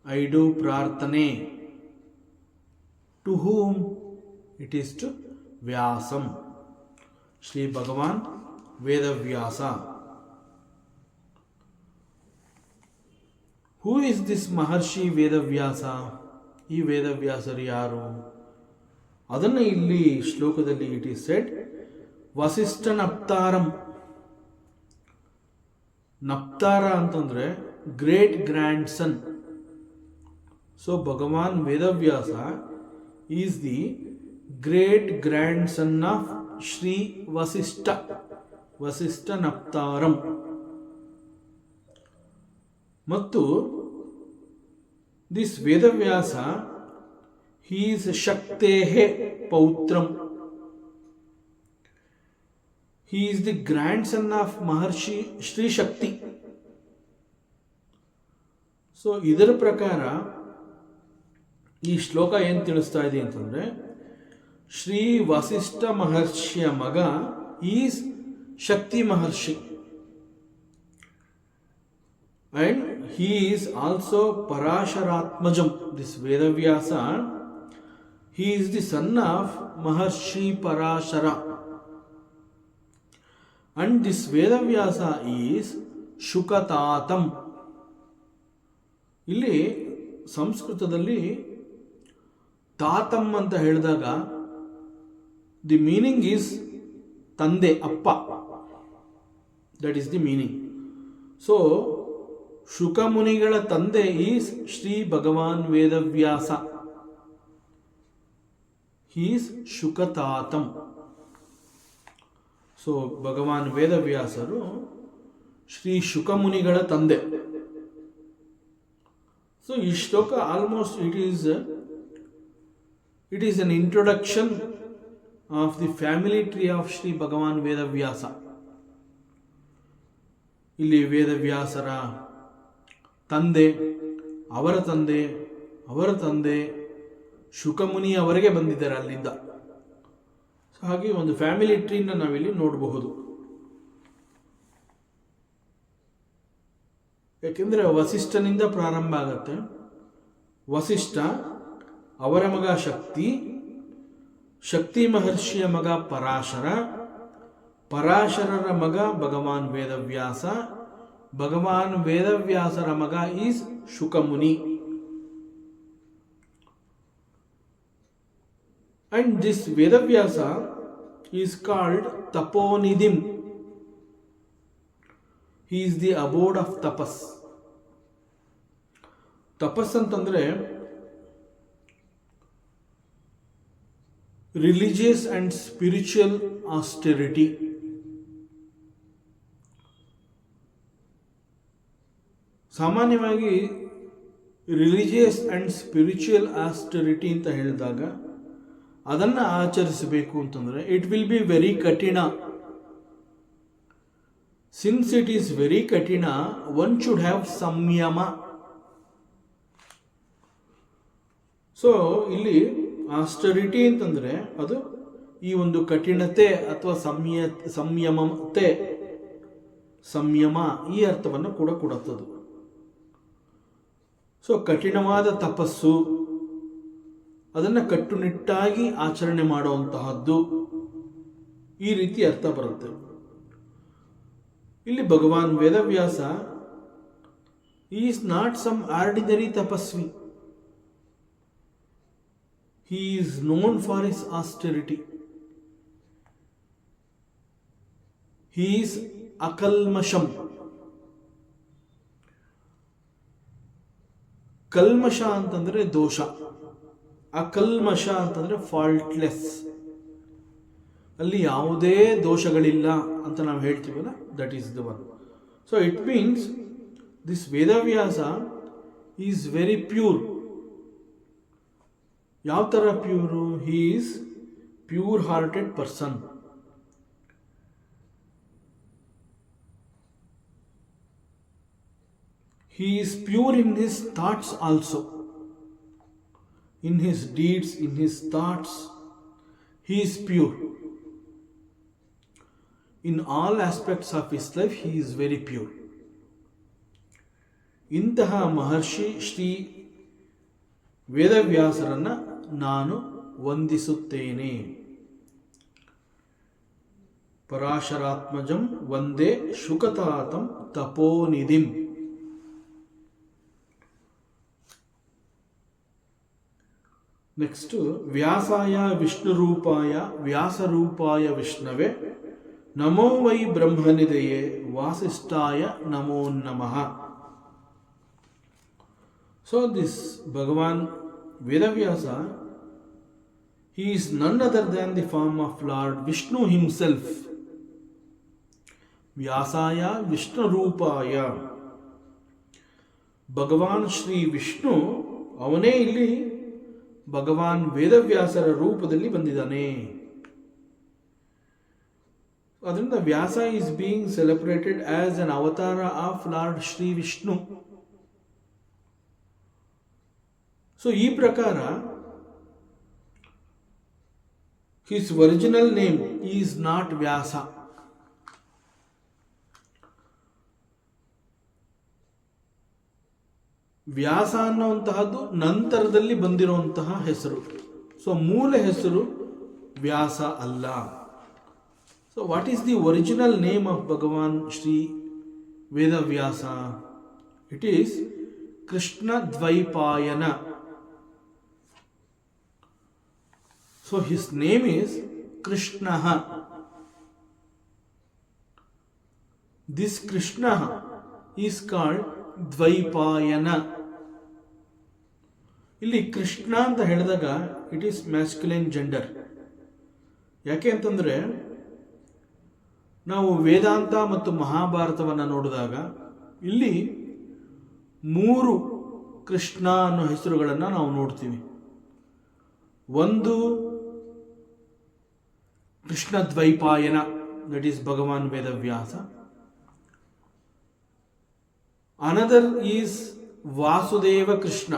I do prarthane. To whom? It is to Vyasam, Shri Bhagavan Vedavyasa. Who is this Maharshi Vedavyasa? ಈ ವೇದವ್ಯಾಸರು ಯಾರು? ಅದನ್ನು ಇಲ್ಲಿ ಶ್ಲೋಕದಲ್ಲಿ it is said Vasishtha naptaram. ನಪ್ತಾರ ಅಂತಂದ್ರೆ great grandson. So Bhagavan Vedavyasa is the great grandson of Shri Vasishtha, Vasishtha naptaram. ಮತ್ತು this Vedavyasa he is shakteh pautram. he is the grandson of Maharshi Shri Shakti. So ಇದರ ಪ್ರಕಾರ ಈ ಶ್ಲೋಕ ಏನು ತಿಳಿಸ್ತಾ ಇದೆ ಅಂತಂದ್ರೆ, ಶ್ರೀ ವಸಿಷ್ಠ ಮಹರ್ಷಿಯ ಮಗ is Shakti Maharshi. And he is also Parasharatmajam. This Vedavyasa, he is the son of Maharshi Parashara. And this Vedavyasa is Shukatatam. ಇಲ್ಲಿ ಸಂಸ್ಕೃತದಲ್ಲಿ ತಾತಂ ಅಂತ ಹೇಳಿದಾಗ ದಿ ಮೀನಿಂಗ್ ಈಸ್ ತಂದೆ, ಅಪ್ಪ. That is the meaning. So ಶುಕಮುನಿಗಳ ತಂದೆ is Shri Bhagavan Vedavyasa. He's Shukatatam. So Bhagavan ವೇದವ್ಯಾಸರು ಶ್ರೀ ಶುಕಮುನಿಗಳ ತಂದೆ. ಸೊ ಈ ಶ್ಲೋಕ almost it is an introduction of the family tree of Shri Bhagavan Vedavyasa. ಇಲ್ಲಿ ವೇದವ್ಯಾಸರ ತಂದೆ, ಅವರ ತಂದೆ, ಅವರ ತಂದೆ, ಶುಕಮುನಿ ಅವರಿಗೆ ಬಂದಿದ್ದಾರೆ ಅಲ್ಲಿಂದ. ಹಾಗೆ ಒಂದು ಫ್ಯಾಮಿಲಿ ಟ್ರೀನ ನಾವಿಲ್ಲಿ ನೋಡಬಹುದು. ಯಾಕೆಂದರೆ ವಸಿಷ್ಠನಿಂದ ಪ್ರಾರಂಭ ಆಗುತ್ತೆ. ವಸಿಷ್ಠ, ಅವರ ಮಗ ಶಕ್ತಿ, ಶಕ್ತಿ ಮಹರ್ಷಿಯ ಮಗ ಪರಾಶರ, ಪರಾಶರರ ಮಗ ಭಗವಾನ್ ವೇದವ್ಯಾಸ, ಭಗವಾನ್ ವೇದವ್ಯಾಸರ ಮಗ is ಶುಕಮುನಿ. And this Vedavyasa is called Taponidhim. He is the abode of tapas. Tapas ಅಂತಂದ್ರೆ religious and spiritual austerity. ಸಾಮಾನ್ಯವಾಗಿ ರಿಲಿಜಿಯಸ್ ಆ್ಯಂಡ್ ಸ್ಪಿರಿಚುವಲ್ ಆಸ್ಟರಿಟಿ ಅಂತ ಹೇಳಿದಾಗ ಅದನ್ನು ಆಚರಿಸಬೇಕು ಅಂತಂದರೆ ಇಟ್ ವಿಲ್ ಬಿ ವೆರಿ ಕಠಿಣ. ಸಿನ್ಸ್ ಇಟ್ ಈಸ್ ವೆರಿ ಕಠಿಣ, ಒನ್ ಶುಡ್ ಹ್ಯಾವ್ ಸಂಯಮ. ಸೊ ಇಲ್ಲಿ ಆಸ್ಟರಿಟಿ ಅಂತಂದರೆ ಅದು ಈ ಒಂದು ಕಠಿಣತೆ ಅಥವಾ ಸಂಯಮತೆ, ಸಂಯಮ ಈ ಅರ್ಥವನ್ನು ಕೂಡ ಕೊಡುತ್ತದೆ. ಸೊ ಕಠಿಣವಾದ ತಪಸ್ಸು, ಅದನ್ನು ಕಟ್ಟುನಿಟ್ಟಾಗಿ ಆಚರಣೆ ಮಾಡುವಂತಹದ್ದು, ಈ ರೀತಿ ಅರ್ಥ ಬರುತ್ತೆ. ಇಲ್ಲಿ Bhagavan Vedavyasa is not some ordinary tapasvi. He is known for his austerity. He is akalmasham. ಕಲ್ಮಷ ಅಂತಂದ್ರೆ ದೋಷ, ಅಕಲ್ಮಷ ಅಂತಂದ್ರೆ ಫಾಲ್ಟ್ಲೆಸ್, ಅಲ್ಲಿ ಯಾವುದೇ ದೋಷಗಳಿಲ್ಲ ಅಂತ ನಾವು ಹೇಳ್ತೀವಲ್ಲ, that is the one. So it means this Vedavyasa is very pure. ಯಾವ ಥರ pure? He is pure hearted person. He is pure in his thoughts also. In his deeds, in his thoughts, he is pure. In all aspects of his life, he is very pure. ಇಂತಹ ಮಹರ್ಷಿ ಶ್ರೀ ವೇದವ್ಯಾಸರನ್ನು ನಾನು ವಂದಿಸುತ್ತೇನೆ. ಪರಾಶರಾತ್ಮಜಂ Vande ಶುಕತಾತಂ ತಪೋನಿಧಿಂ. Next ವ್ಯಾಸಾಯ ವಿಷ್ಣುರೂಪಾಯ ವ್ಯಾಸರೂಪಾಯ ವಿಷ್ಣವೇ ನಮೋ Y ಬ್ರಹ್ಮನಿದಯೇ ವಾಸಿಷ್ಠಾಯ ನಮೋ ನಮಃ. So this Bhagavan Vedavyasa, he is none other than the form of Lord Vishnu himself. ವ್ಯಾಸಾಯ ವಿಷ್ಣುರೂಪಾಯ, ಭಗವಾನ್ ಶ್ರೀ ವಿಷ್ಣು ಅವನೇ ಇಲ್ಲಿ ಭಗವಾನ್ ವೇದವ್ಯಾಸರ ರೂಪದಲ್ಲಿ ಬಂದಿದ್ದಾನೆ. ಅದರಿಂದ Vyasa is being celebrated as an avatara of lord Shri Vishnu. So ಈ ಪ್ರಕಾರ his original name is not ವ್ಯಾಸ. ವ್ಯಾಸ ಅನ್ನುವಂತಹದ್ದು ನಂತರದಲ್ಲಿ ಬಂದಿರುವಂತಹ ಹೆಸರು. ಸೊ ಮೂಲ ಹೆಸರು ವ್ಯಾಸ ಅಲ್ಲ. So what is the original name of Bhagavan Shri Vedavyasa? It is Krishna Dvaipayana. So his name is Krishna. This Krishna is called Dvaipayana. ಇಲ್ಲಿ ಕೃಷ್ಣ ಅಂತ ಹೇಳಿದಾಗ ಇಟ್ ಈಸ್ ಮ್ಯಾಸ್ಕ್ಯುಲೈನ್ ಜೆಂಡರ್. ಯಾಕೆ ಅಂತಂದರೆ ನಾವು ವೇದಾಂತ ಮತ್ತು ಮಹಾಭಾರತವನ್ನು ನೋಡಿದಾಗ ಇಲ್ಲಿ 3 ಕೃಷ್ಣ ಅನ್ನೋ ಹೆಸರುಗಳನ್ನು ನಾವು ನೋಡ್ತೀವಿ. ಒಂದು Krishna Dvaipayana, that is Bhagavan Vedavyasa. Another is Vasudeva Krishna.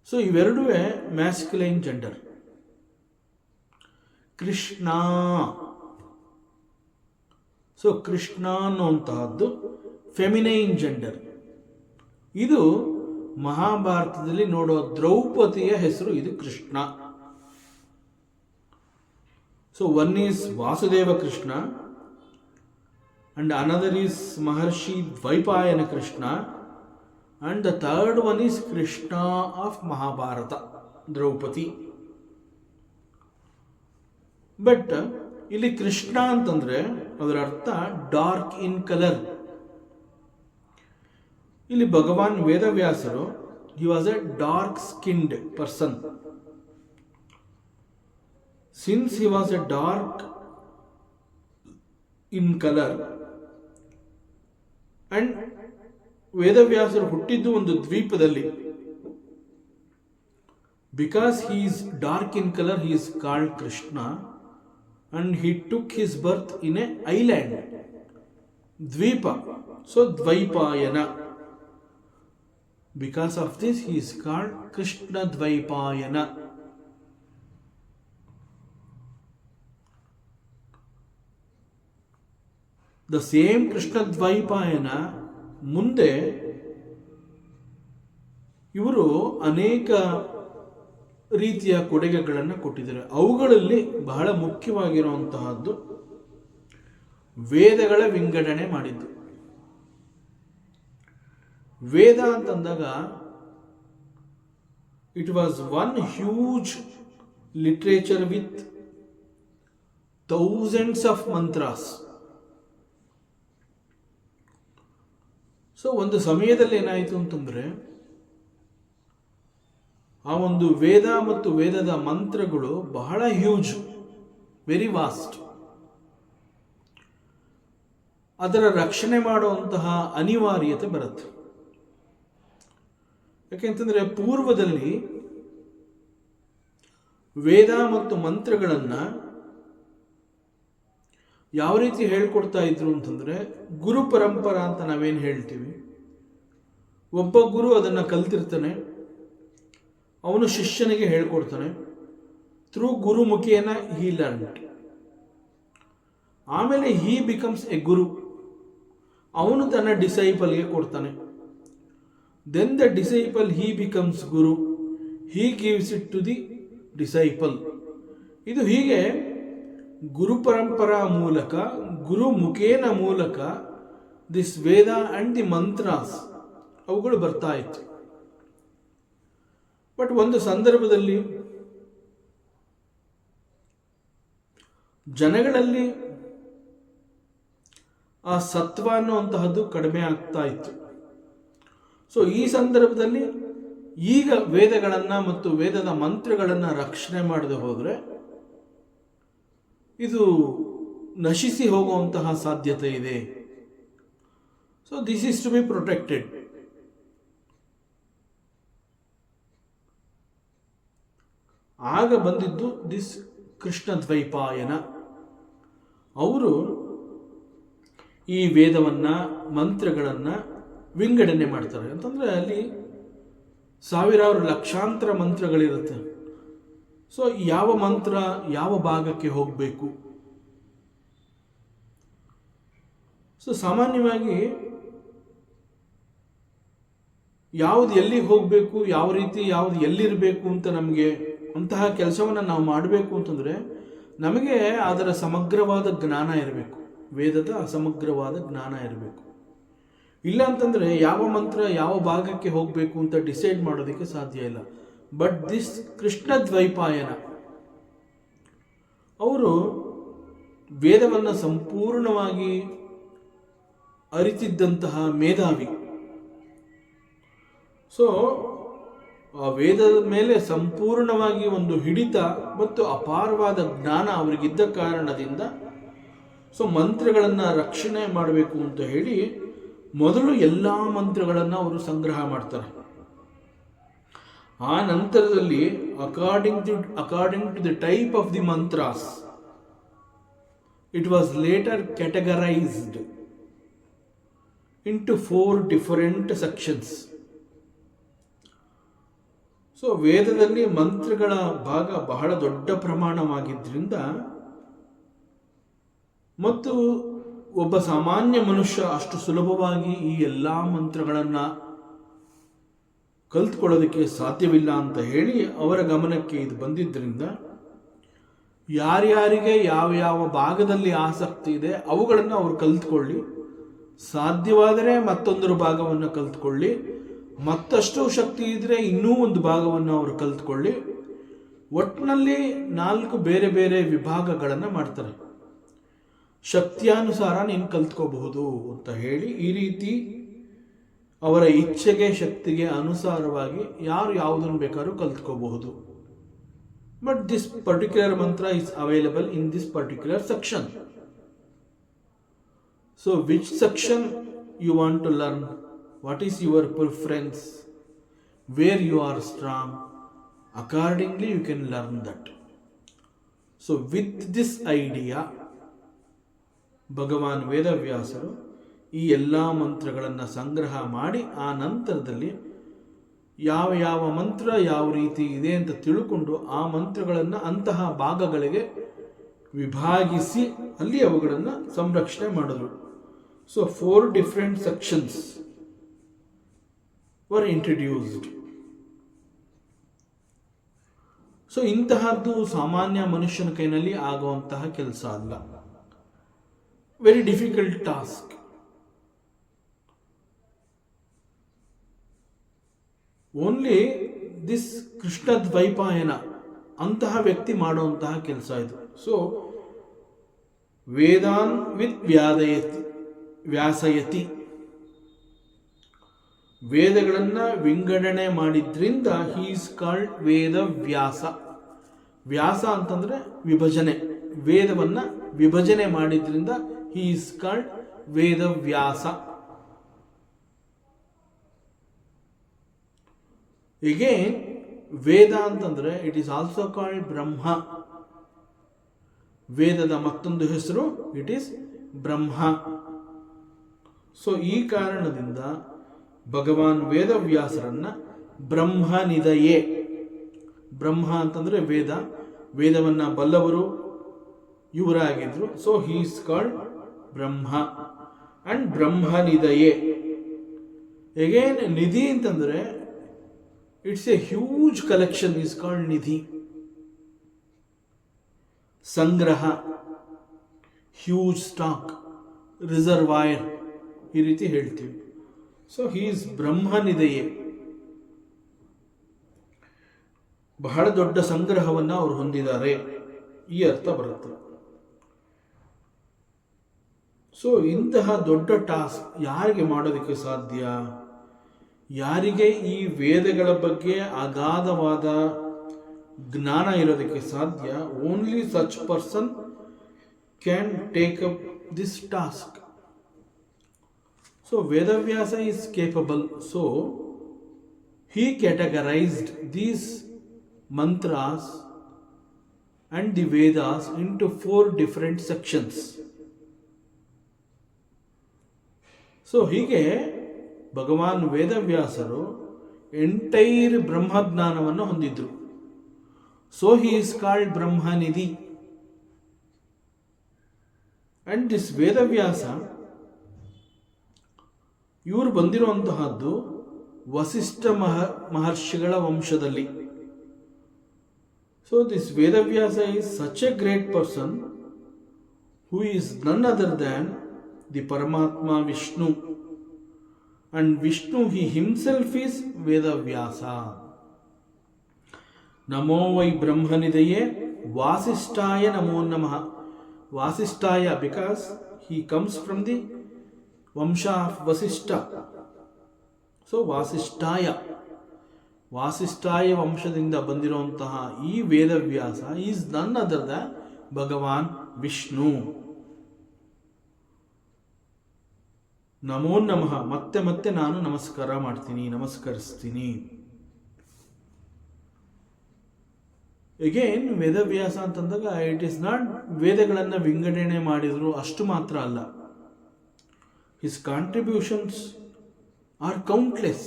So ಇವೆರಡೂ masculine gender. Krishna, so Krishna ಅನ್ನುವಂತಹದ್ದು ಫೆಮಿನೈನ್ ಜೆಂಡರ್. ಇದು ಮಹಾಭಾರತದಲ್ಲಿ ನೋಡೋ ದ್ರೌಪದಿಯ ಹೆಸರು ಇದು Krishna. So one is Vasudeva Krishna and another is Maharshi Dvaipayana Krishna and the third one is Krishna of Mahabharata, Draupadi. But ಇಲ್ಲಿ ಕೃಷ್ಣ ಅಂತಂದ್ರೆ ಅದರ ಅರ್ಥ ಡಾರ್ಕ್ ಇನ್ ಕಲರ್. ಇಲ್ಲಿ ಭಗವಾನ್ ವೇದವ್ಯಾಸರು he was a dark skinned person. Since he was a dark in color and ವೇದವ್ಯಾಸರು ಹುಟ್ಟಿದ್ದು ಒಂದು ದ್ವೀಪದಲ್ಲಿ, because he is dark in color he is called Krishna and he took his birth in a island, ದ್ವೀಪ. So Dvaipayana. Because of this he is called Krishna Dvaipayana. The same Krishna Dvaipayana ಮುಂದೆ ಇವರು ಅನೇಕ ರೀತಿಯ ಕೊಡುಗೆಗಳನ್ನು ಕೊಟ್ಟಿದ್ದಾರೆ. ಅವುಗಳಲ್ಲಿ ಬಹಳ ಮುಖ್ಯವಾಗಿರುವಂತಹದ್ದು ವೇದಗಳ ವಿಂಗಡಣೆ ಮಾಡಿದ್ದು. ವೇದ ಅಂತಂದಾಗ it was one huge literature with thousands of mantras. So ಒಂದು ಸಮಯದಲ್ಲಿ ಏನಾಯಿತು ಅಂತಂದರೆ ಆ ಒಂದು ವೇದ ಮತ್ತು ವೇದದ ಮಂತ್ರಗಳು ಬಹಳ ಹ್ಯೂಜ್, ವೆರಿ ವಾಸ್ಟ್. ಅದರ ರಕ್ಷಣೆ ಮಾಡುವಂತಹ ಅನಿವಾರ್ಯತೆ ಬರುತ್ತೆ. ಯಾಕೆಂತಂದರೆ ಪೂರ್ವದಲ್ಲಿ ವೇದ ಮತ್ತು ಮಂತ್ರಗಳನ್ನು ಯಾವ ರೀತಿ ಹೇಳ್ಕೊಡ್ತಾ ಇದ್ರು ಅಂತಂದರೆ, ಗುರು ಪರಂಪರಾ ಅಂತ ನಾವೇನು ಹೇಳ್ತೀವಿ, ಒಬ್ಬ ಗುರು ಅದನ್ನು ಕಲ್ತಿರ್ತಾನೆ, ಅವನು ಶಿಷ್ಯನಿಗೆ ಹೇಳ್ಕೊಡ್ತಾನೆ. ಥ್ರೂ ಗುರುಮುಖೇನ ಹಿ ಲರ್ನ್ಡ್. ಆಮೇಲೆ ಹಿ ಬಿಕಮ್ಸ್ ಎ ಗುರು, ಅವನು ತನ್ನ ಡಿಸೈಪಲ್ಗೆ ಕೊಡ್ತಾನೆ. Then the disciple he becomes guru, he gives it to the disciple. ಇದು ಹೀಗೆ ಗುರು ಪರಂಪರಾ ಮೂಲಕ, ಗುರು ಮುಖೇನ ಮೂಲಕ this Veda and the mantras ಅವುಗಳು ಬರ್ತಾ ಇತ್ತು. ಬಟ್ ಒಂದು ಸಂದರ್ಭದಲ್ಲಿ ಜನಗಳಲ್ಲಿ ಆ ಸತ್ವ ಅನ್ನುವಂತಹದ್ದು ಕಡಿಮೆ ಆಗ್ತಾ ಇತ್ತು. ಸೊ ಈ ಸಂದರ್ಭದಲ್ಲಿ ಈಗ ವೇದಗಳನ್ನು ಮತ್ತು ವೇದದ ಮಂತ್ರಗಳನ್ನು ರಕ್ಷಣೆ ಮಾಡದೆ ಹೋದರೆ ಇದು ನಶಿಸಿ ಹೋಗುವಂತಹ ಸಾಧ್ಯತೆ ಇದೆ. So this is to be protected. ಆಗ ಬಂದಿದ್ದು ದಿಸ್ ಕೃಷ್ಣ ದ್ವೈಪಾಯನ. ಅವರು ಈ ವೇದವನ್ನು ಮಂತ್ರಗಳನ್ನು ವಿಂಗಡಣೆ ಮಾಡ್ತಾರೆ. ಅಂತಂದರೆ ಅಲ್ಲಿ ಸಾವಿರಾರು ಲಕ್ಷಾಂತರ ಮಂತ್ರಗಳಿರುತ್ತೆ. ಸೊ ಯಾವ ಮಂತ್ರ ಯಾವ ಭಾಗಕ್ಕೆ ಹೋಗಬೇಕು. ಸೊ ಸಾಮಾನ್ಯವಾಗಿ ಯಾವುದು ಎಲ್ಲಿಗೆ ಹೋಗಬೇಕು, ಯಾವ ರೀತಿ ಯಾವುದು ಎಲ್ಲಿರಬೇಕು ಅಂತ ನಮಗೆ ಅಂತಹ ಕೆಲಸವನ್ನು ನಾವು ಮಾಡಬೇಕು ಅಂತಂದರೆ ನಮಗೆ ಅದರ ಸಮಗ್ರವಾದ ಜ್ಞಾನ ಇರಬೇಕು. ವೇದದ ಸಮಗ್ರವಾದ ಜ್ಞಾನ ಇರಬೇಕು. ಇಲ್ಲ ಅಂತಂದರೆ ಯಾವ ಮಂತ್ರ ಯಾವ ಭಾಗಕ್ಕೆ ಹೋಗಬೇಕು ಅಂತ ಡಿಸೈಡ್ ಮಾಡೋದಕ್ಕೆ ಸಾಧ್ಯ ಇಲ್ಲ. ಬಟ್ ದಿಸ್ ಕೃಷ್ಣ ದ್ವೈಪಾಯನ ಅವರು ವೇದವನ್ನು ಸಂಪೂರ್ಣವಾಗಿ ಅರಿತಿದ್ದಂತಹ ಮೇಧಾವಿ. ಸೊ ಆ ವೇದದ ಮೇಲೆ ಸಂಪೂರ್ಣವಾಗಿ ಒಂದು ಹಿಡಿತ ಮತ್ತು ಅಪಾರವಾದ ಜ್ಞಾನ ಅವರಿಗಿದ್ದ ಕಾರಣದಿಂದ ಸೊ ಮಂತ್ರಗಳನ್ನು ರಕ್ಷಣೆ ಮಾಡಬೇಕು ಅಂತ ಹೇಳಿ ಮೊದಲು ಎಲ್ಲ ಮಂತ್ರಗಳನ್ನು ಅವರು ಸಂಗ್ರಹ ಮಾಡ್ತಾರೆ. ಆ ನಂತರದಲ್ಲಿ according to the type of the mantras it was later categorized into 4 different sections. So ವೇದದಲ್ಲಿ ಮಂತ್ರಗಳ ಭಾಗ ಬಹಳ ದೊಡ್ಡ ಪ್ರಮಾಣವಾಗಿದ್ದರಿಂದ ಮತ್ತು ಒಬ್ಬ ಸಾಮಾನ್ಯ ಮನುಷ್ಯ ಅಷ್ಟು ಸುಲಭವಾಗಿ ಈ ಎಲ್ಲ ಮಂತ್ರಗಳನ್ನು ಕಲ್ತ್ಕೊಳ್ಳೋದಕ್ಕೆ ಸಾಧ್ಯವಿಲ್ಲ ಅಂತ ಹೇಳಿ ಅವರ ಗಮನಕ್ಕೆ ಇದು ಬಂದಿದ್ದರಿಂದ ಯಾರ್ಯಾರಿಗೆ ಯಾವ ಯಾವ ಭಾಗದಲ್ಲಿ ಆಸಕ್ತಿ ಇದೆ ಅವುಗಳನ್ನು ಅವರು ಕಲ್ತ್ಕೊಳ್ಳಿ, ಸಾಧ್ಯವಾದರೆ ಮತ್ತೊಂದರ ಭಾಗವನ್ನು ಕಲ್ತ್ಕೊಳ್ಳಿ, ಮತ್ತಷ್ಟು ಶಕ್ತಿ ಇದ್ದರೆ ಇನ್ನೂ ಒಂದು ಭಾಗವನ್ನು ಅವರು ಕಲ್ತ್ಕೊಳ್ಳಿ. ಒಟ್ಟಿನಲ್ಲಿ 4 ಬೇರೆ ಬೇರೆ ವಿಭಾಗಗಳನ್ನು ಮಾಡ್ತಾರೆ. ಶಕ್ತಿಯಾನುಸಾರ ನೀನು ಕಲ್ತ್ಕೋಬಹುದು ಅಂತ ಹೇಳಿ ಈ ರೀತಿ ಅವರ ಇಚ್ಛೆಗೆ ಶಕ್ತಿಗೆ ಅನುಸಾರವಾಗಿ ಯಾರು ಯಾವುದನ್ನು ಬೇಕಾದ್ರೂ ಕಲ್ತ್ಕೋಬಹುದು. But this particular mantra is available in this particular section. So which section you want to learn, what is your preference, where you are strong, accordingly you can learn that. So with this idea ಭಗವಾನ್ ವೇದವ್ಯಾಸರು ಈ ಎಲ್ಲ ಮಂತ್ರಗಳನ್ನು ಸಂಗ್ರಹ ಮಾಡಿ ಆ ನಂತರದಲ್ಲಿ ಯಾವ ಯಾವ ಮಂತ್ರ ಯಾವ ರೀತಿ ಇದೆ ಅಂತ ತಿಳ್ಕೊಂಡು ಆ ಮಂತ್ರಗಳನ್ನು ಅಂತಹ ಭಾಗಗಳಿಗೆ ವಿಭಾಗಿಸಿ ಅಲ್ಲಿ ಅವುಗಳನ್ನು ಸಂರಕ್ಷಣೆ ಮಾಡಿದ್ರು. So 4 different sections were introduced. So ಇಂತಹದ್ದು ಸಾಮಾನ್ಯ ಮನುಷ್ಯನ ಕೈನಲ್ಲಿ ಆಗುವಂತಹ ಕೆಲಸ ಅಲ್ಲ. Very difficult task. Only this Krishna Dvaipayana ಅಂತಹ ವ್ಯಕ್ತಿ ಮಾಡುವಂತಹ ಕೆಲಸ ಇದು. ಸೊ ವೇದಾನ್ ವಿತ್ ವ್ಯಾಸಯತಿ ವೇದಗಳನ್ನು ವಿಂಗಡಣೆ ಮಾಡಿದ್ರಿಂದ ಹಿ ಈಸ್ ಕಾಲ್ಡ್ ವೇದ ವ್ಯಾಸ. ವ್ಯಾಸ ಅಂತಂದರೆ ವಿಭಜನೆ, ವೇದವನ್ನು ವಿಭಜನೆ ಮಾಡಿದ್ರಿಂದ he is called Veda Vyasa. Again Veda ಅಂತಂದರೆ it is also called Brahma. ವೇದದ ಮತ್ತೊಂದು ಹೆಸರು ಇಟ್ ಈಸ್ ಬ್ರಹ್ಮ. ಸೊ ಈ ಕಾರಣದಿಂದ ಭಗವಾನ್ ವೇದವ್ಯಾಸರನ್ನ ಬ್ರಹ್ಮನಿದಯೇ, ಬ್ರಹ್ಮ ಅಂತಂದರೆ ವೇದ, ವೇದವನ್ನು ಬಲ್ಲವರು ಇವರಾಗಿದ್ರು. So he is called Brahma and Brahmanidhaye. Again ನಿಧಿ ಅಂತಂದರೆ it's a huge collection, is called nidhi. ಸಂಗ್ರಹ, ಹ್ಯೂಜ್ ಸ್ಟಾಕ್, ರಿಸರ್ವಾಯರ್ ಈ ರೀತಿ ಹೇಳ್ತೀವಿ. So he is Brahmanidhaye. ಬಹಳ ದೊಡ್ಡ ಸಂಗ್ರಹವನ್ನು ಅವರು ಹೊಂದಿದ್ದಾರೆ, ಈ ಅರ್ಥ ಬರುತ್ತೆ. ಸೊ ಇಂತಹ ದೊಡ್ಡ ಟಾಸ್ಕ್ ಯಾರಿಗೆ ಮಾಡೋದಕ್ಕೆ ಸಾಧ್ಯ? ಯಾರಿಗೆ ಈ ವೇದಗಳ ಬಗ್ಗೆ ಅಗಾಧವಾದ ಜ್ಞಾನ ಇರೋದಕ್ಕೆ ಸಾಧ್ಯ? Only such person can take up this task. So Vedavyasa is capable. So he categorized these mantras and the Vedas into 4 different sections. So Bhagavan ಭಗವಾನ್ ವೇದವ್ಯಾಸರು ಎಂಟೈರ್ ಬ್ರಹ್ಮಜ್ಞಾನವನ್ನು ಹೊಂದಿದ್ರು. So he is called Brahmanidhi. And this Vedavyasa, ಇವರು ಬಂದಿರುವಂತಹದ್ದು ವಸಿಷ್ಠ ಮಹರ್ಷಿಗಳ ವಂಶದಲ್ಲಿ. So this Vedavyasa is such a great person who is none other than the Paramatma Vishnu. And Vishnu he himself is Vedavyasa. ನಮೋ ವೈ ಬ್ರಹ್ಮನಿಧಯೇ ವಾಸಿಷ್ಠಾಯ ನಮೋ ನಮಃ. ವಾಸಿಷ್ಠಾಯ because he comes from the vamsha of Vasishtha. So ವಾಸಿಷ್ಠಾಯ ವಂಶದಿಂದ ಬಂದಿರುವಂತಹ ಈ Vedavyasa is none other the ಭಗವಾನ್ ವಿಷ್ಣು. ನಮೋ ನಮಃ, ಮತ್ತೆ ಮತ್ತೆ ನಾನು ನಮಸ್ಕರಿಸ್ತೀನಿ. ಅಗೇನ್ ವೇದವ್ಯಾಸ ಅಂತಂದಾಗ ಇಟ್ ಈಸ್ ನಾಟ್ ವೇದಗಳನ್ನು ವಿಂಗಡಣೆ ಮಾಡಿದ್ರು ಅಷ್ಟು ಮಾತ್ರ ಅಲ್ಲ. His contributions are countless.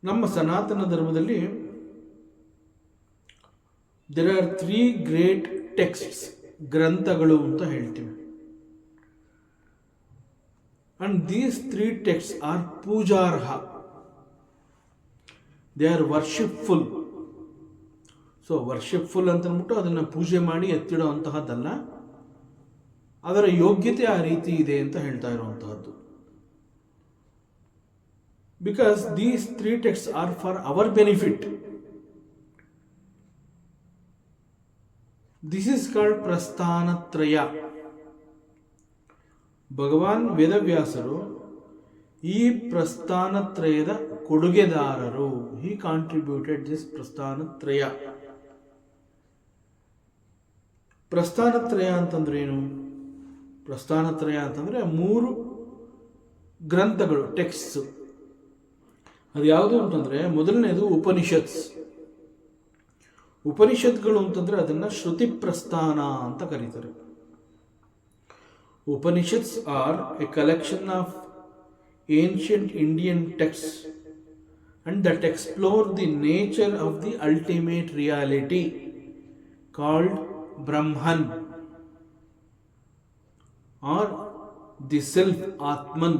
ನಮ್ಮ ಸನಾತನ ಧರ್ಮದಲ್ಲಿ there are 3 great texts, ಗ್ರಂಥಗಳು ಅಂತ ಹೇಳ್ತೀವಿ. And these 3 texts are pujarha. They are worshipful. So worshipful ಅಂತ ಅಂದ್ಬಿಟ್ಟು ಅದನ್ನು ಪೂಜೆ ಮಾಡಿ ಎತ್ತಿಡೋ ಅಂತಹದ್ದಲ್ಲ, ಅದರ ಯೋಗ್ಯತೆ ಆ ರೀತಿ ಇದೆ ಅಂತ ಹೇಳ್ತಾ ಇರುವಂತಹದ್ದು. Because these 3 text are for our benefit. This is called Prasthanatraya. Bhagavan ವೇದವ್ಯಾಸರು ಈ ಪ್ರಸ್ಥಾನತ್ರಯದ ಕೊಡುಗೆದಾರರು. ಹಿ ಕಾಂಟ್ರಿಬ್ಯೂಟೆಡ್ ದಿಸ್ ಪ್ರಸ್ಥಾನತ್ರಯ. ಪ್ರಸ್ಥಾನತ್ರಯ ಅಂತಂದ್ರೆ ಏನು? ಪ್ರಸ್ಥಾನತ್ರಯ ಅಂತಂದ್ರೆ 3 ಗ್ರಂಥಗಳು, ಟೆಕ್ಸ್ಟ್. ಅದು ಯಾವುದು ಅಂತಂದ್ರೆ ಮೊದಲನೇದು ಉಪನಿಷತ್ಸ್. ಉಪನಿಷತ್ಗಳು ಅಂತಂದ್ರೆ ಅದನ್ನ ಶ್ರುತಿ ಪ್ರಸ್ಥಾನ ಅಂತ ಕರೀತಾರೆ. Upanishads are a collection of ancient Indian text and that explore the nature of the ultimate reality called Brahman or the self Atman.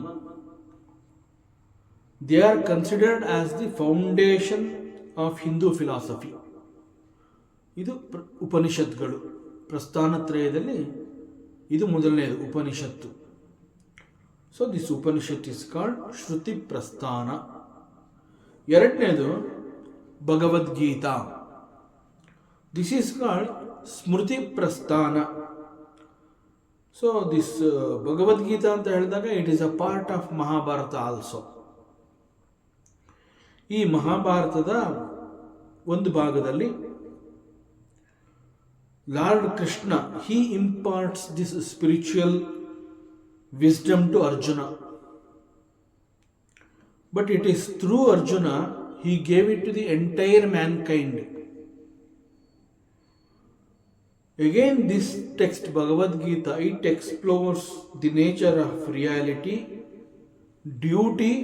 They are considered as the foundation of Hindu philosophy. ಇದು ಉಪನಿಷತ್ಗಳು. ಪ್ರಸ್ಥಾನತ್ರಯದಲ್ಲಿ ಇದು ಮೊದಲನೇದು ಉಪನಿಷತ್ತು. So this Upanishad is called Shruti Prasthana. ಎರಡನೇದು Bhagavad Gita. This is called Smriti Prasthana. So this Bhagavad Gita ಅಂತ ಹೇಳಿದಾಗ it is a part of Mahabharata also. ಈ ಮಹಾಭಾರತದ ಒಂದು ಭಾಗದಲ್ಲಿ lord Krishna he imparts this spiritual wisdom to Arjuna. But it is through Arjuna he gave it to the entire mankind. Again, this text Bhagavad Gita, it explores the nature of reality, duty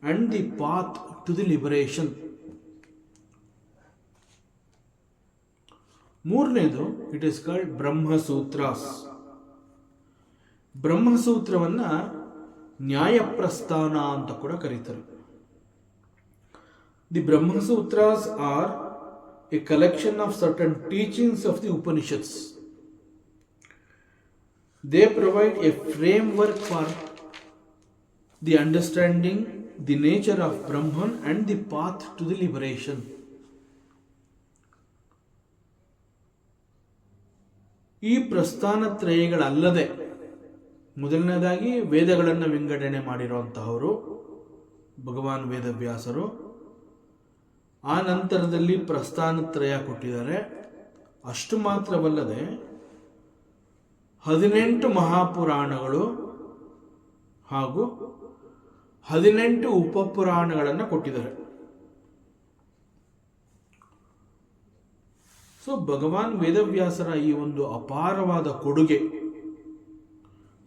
and the path to the liberation. ಮೂರನೇದು it is called Brahmasutras. ಬ್ರಹ್ಮಸೂತ್ರವನ್ನ ನ್ಯಾಯಪ್ರಸ್ಥಾನ ಅಂತ ಕೂಡ ಕರೀತಾರೆ. The Brahmasutras are a collection of certain teachings of the Upanishads. They provide a framework for the understanding the nature of Brahman and the path to the liberation. ಈ ಪ್ರಸ್ಥಾನತ್ರಯಗಳಲ್ಲದೆ ಮೊದಲನೇದಾಗಿ ವೇದಗಳನ್ನು ವಿಂಗಡಣೆ ಮಾಡಿರುವಂತಹವರು ಭಗವಾನ್ ವೇದವ್ಯಾಸರು. ಆ ನಂತರದಲ್ಲಿ ಪ್ರಸ್ಥಾನತ್ರಯ ಕೊಟ್ಟಿದ್ದಾರೆ. ಅಷ್ಟು ಮಾತ್ರವಲ್ಲದೆ 18 ಮಹಾಪುರಾಣಗಳು ಹಾಗೂ 18 ಉಪಪುರಾಣಗಳನ್ನು ಕೊಟ್ಟಿದ್ದಾರೆ. ಸೊ ಭಗವಾನ್ ವೇದವ್ಯಾಸರ ಈ ಒಂದು ಅಪಾರವಾದ ಕೊಡುಗೆ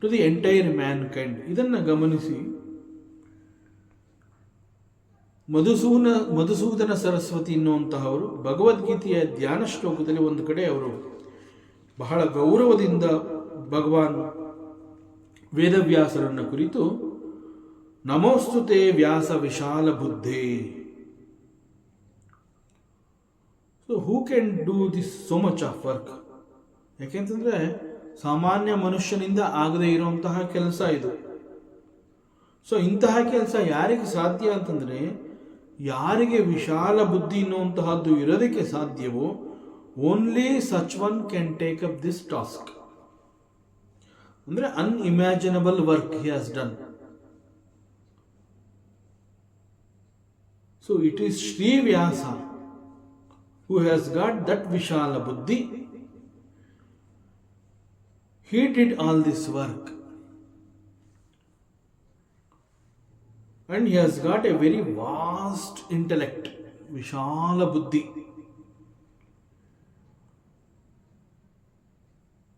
to the entire mankind, ಇದನ್ನು ಗಮನಿಸಿ ಮಧುಸೂದನ ಸರಸ್ವತಿ ಎನ್ನುವಂತಹವರು ಭಗವದ್ಗೀತೆಯ ಧ್ಯಾನ ಶ್ಲೋಕದಲ್ಲಿ ಒಂದು ಕಡೆ ಅವರು ಬಹಳ ಗೌರವದಿಂದ ಭಗವಾನ್ ವೇದವ್ಯಾಸರನ್ನ ಕುರಿತು ನಮೋಸ್ತುತೆ ವ್ಯಾಸ ವಿಶಾಲ ಬುದ್ಧೇ. So who can do this so much of work? ಯಾಕೆಂತಂದ್ರೆ ಸಾಮಾನ್ಯ ಮನುಷ್ಯನಿಂದ ಆಗದೇ ಇರುವಂತಹ ಕೆಲಸ ಇದು. ಸೊ ಇಂತಹ ಕೆಲಸ ಯಾರಿಗೆ ಸಾಧ್ಯ ಅಂತಂದ್ರೆ, ಯಾರಿಗೆ ವಿಶಾಲ ಬುದ್ಧಿ ಎನ್ನುವಂತಹದ್ದು ಇರೋದಕ್ಕೆ ಸಾಧ್ಯವೋ only such one can take up this task. ಅಂದ್ರೆ unimaginable work he has done. So it is Shri Vyasa who has got that Vishala Buddhi. He did all this work and he has got a very vast intellect, Vishala Buddhi.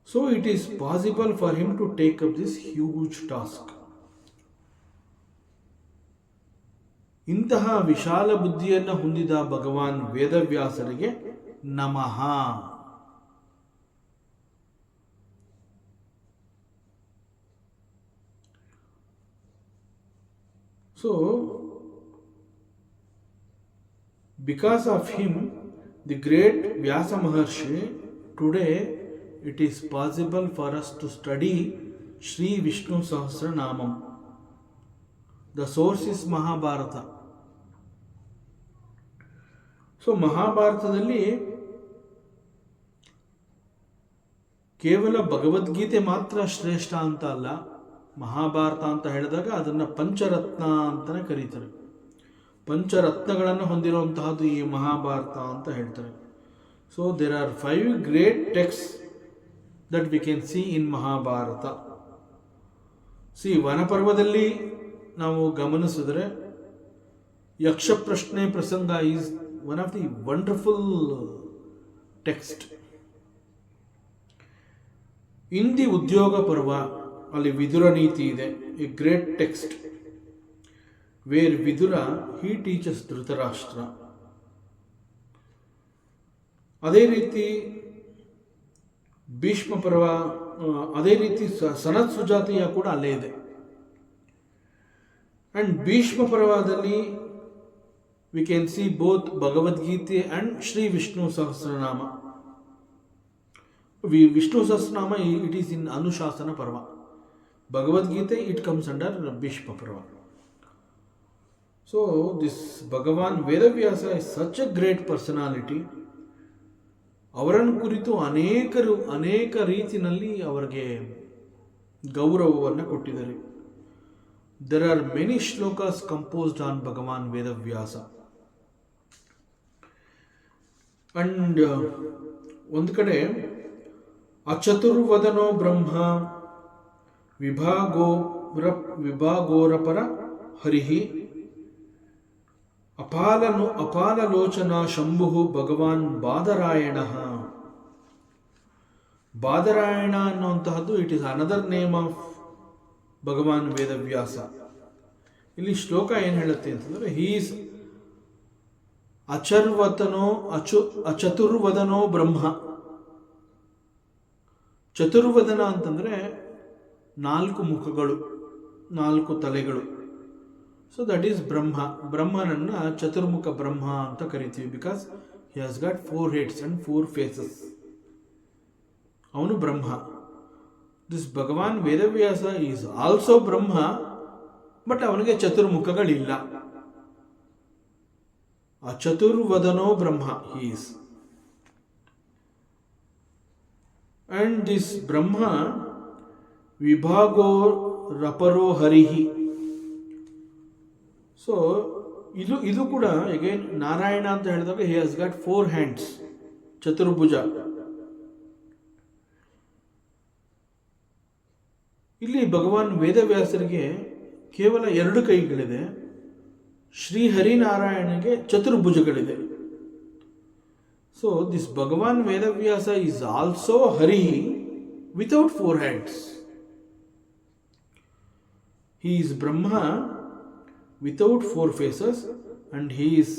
So it is possible for him to take up this huge task. ಇಂತಹ ವಿಶಾಲ ಬುದ್ಧಿಯನ್ನು ಹೊಂದಿದ ಭಗವಾನ್ ವೇದವ್ಯಾಸರಿಗೆ ನಮಃ. So because of him, the great Vyasa Maharshi, today it is possible for us to study Sri Vishnu Sahasranamam. The source is Mahabharata. So ಮಹಾಭಾರತದಲ್ಲಿ ಕೇವಲ ಭಗವದ್ಗೀತೆ ಮಾತ್ರ ಶ್ರೇಷ್ಠ ಅಂತ ಅಲ್ಲ. ಮಹಾಭಾರತ ಅಂತ ಹೇಳಿದಾಗ ಅದನ್ನು ಪಂಚರತ್ನ ಅಂತಲೇ ಕರೀತಾರೆ. ಪಂಚರತ್ನಗಳನ್ನು ಹೊಂದಿರುವಂತಹದ್ದು ಈ ಮಹಾಭಾರತ ಅಂತ ಹೇಳ್ತಾರೆ. So there are 5 great text that we can see in Mahabharata. ವನಪರ್ವದಲ್ಲಿ ನಾವು ಗಮನಿಸಿದ್ರೆ ಯಕ್ಷ ಪ್ರಶ್ನೆ ಪ್ರಸಂಗ is one of the wonderful text. In the ಉದ್ಯೋಗ ಪರ್ವ ಅಲ್ಲಿ ವಿದುರ ನೀತಿ ಇದೆ, a great text where Vidura he teaches Dhritarashtra. ಅದೇ ರೀತಿ ಭೀಷ್ಮ ಪರ್ವ, ಅದೇ ರೀತಿ ಸನತ್ ಸುಜಾತಿಯ ಕೂಡ ಅಲ್ಲೇ ಇದೆ. ಅಂಡ್ ಭೀಷ್ಮ ಪರ್ವದಲ್ಲಿ we can see both Bhagavad Gita and Sri Vishnu Sahasranama. Vishnu Sahasranama, it is in Anushasana Parva. Bhagavad Gita, it comes under Bhishma Parva. So this Bhagavan Vedavyasa is such a great personality. ಅವರನ್ನು ಕುರಿತು ಅನೇಕ ರೀತಿಯಲ್ಲಿ ಅವರಿಗೆ ಗೌರವವನ್ನು ಕೊಟ್ಟಿದ್ದಾರೆ. There are many shlokas composed on Bhagavan Vedavyasa. And ಒಂದು ಕಡೆ ಅಚತುರ್ವದನೋ ಬ್ರಹ್ಮ ವಿಭಾಗೋರಪರ ಹರಿಹಿ ಅಪಾಲಲೋಚನ ಶಂಭು ಭಗವಾನ್ ಬಾದರಾಯಣ. ಬಾದರಾಯಣ ಅನ್ನುವಂತಹದ್ದು it is another name of Bhagavan Vedavyasa. ಇಲ್ಲಿ ಶ್ಲೋಕ ಏನು ಹೇಳುತ್ತೆ ಅಂತಂದ್ರೆ, ಹೀಸ್ ಅಚತುರ್ವದನೋ ಬ್ರಹ್ಮ. ಚತುರ್ವದನ ಅಂತಂದ್ರೆ 4 ಮುಖಗಳು, 4 ತಲೆಗಳು. So that is Brahma. ಬ್ರಹ್ಮನನ್ನ ಚತುರ್ಮುಖ ಬ್ರಹ್ಮ ಅಂತ ಕರಿತೀವಿ. Because he has got 4 heads and 4 faces. ಅವನು Brahma. This Bhagavan Vedavyasa is also Brahma but ಅವನಿಗೆ ಚತುರ್ಮುಖಗಳಿಲ್ಲ. ಆ ಚತುರ್ವದನೋ Brahma he's. And this Brahma ವಿಭಾಗೋ ರಪರೋ ಹರಿಹಿ. ಸೊ ಇದು ಕೂಡ ಅಗೇನ್ ನಾರಾಯಣ ಅಂತ ಹೇಳಿದಾಗ ಹಿ ಹ್ಯಾಸ್ ಗಾಟ್ 4 ಹ್ಯಾಂಡ್ಸ್, ಚತುರ್ಭುಜ. ಇಲ್ಲಿ ಭಗವಾನ್ ವೇದವ್ಯಾಸರಿಗೆ ಕೇವಲ 2 ಕೈಗಳಿದೆ, ಶ್ರೀ ಹರಿನಾರಾಯಣಗೆ ಚತುರ್ಭುಜಗಳಿದೆ. So this Bhagavan Vedavyasa is also Hari without 4 hands. He is Brahma without 4 faces and he is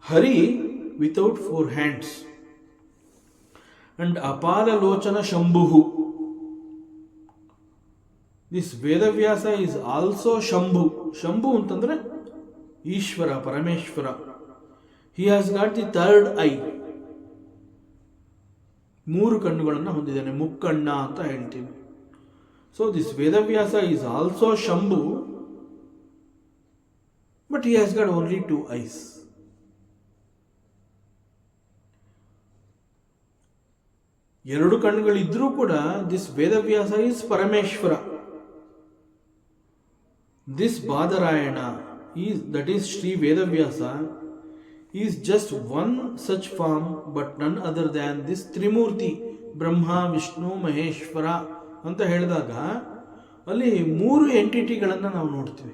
Hari without 4 hands. And Apala Lochana Shambhu. This Vedavyasa is also Shambhu. Shambhu ಅಂತಂದ್ರೆ Ishwara, Parameshwara. He has got the 3rd eye. 3 ಕಣ್ಣುಗಳನ್ನು ಹೊಂದಿದ್ದಾನೆ, ಮುಕ್ಕಣ್ಣ ಅಂತ ಹೇಳ್ತೀವಿ. So this Vedavyasa is also Shambhu, but he has got only 2 eyes. ಎರಡು ಕಣ್ಣುಗಳಿದ್ರೂ ಕೂಡ this Vedavyasa is Parameshwara. This Badarayana is, that is Sri Vedavyasa, is just one such form, but none other than this Trimurti, Brahma, Vishnu, Maheshwara ಅಂತ ಹೇಳಿದಾಗ ಅಲ್ಲಿ 3 ಎಂಟಿಟಿಗಳನ್ನು ನಾವು ನೋಡ್ತೀವಿ.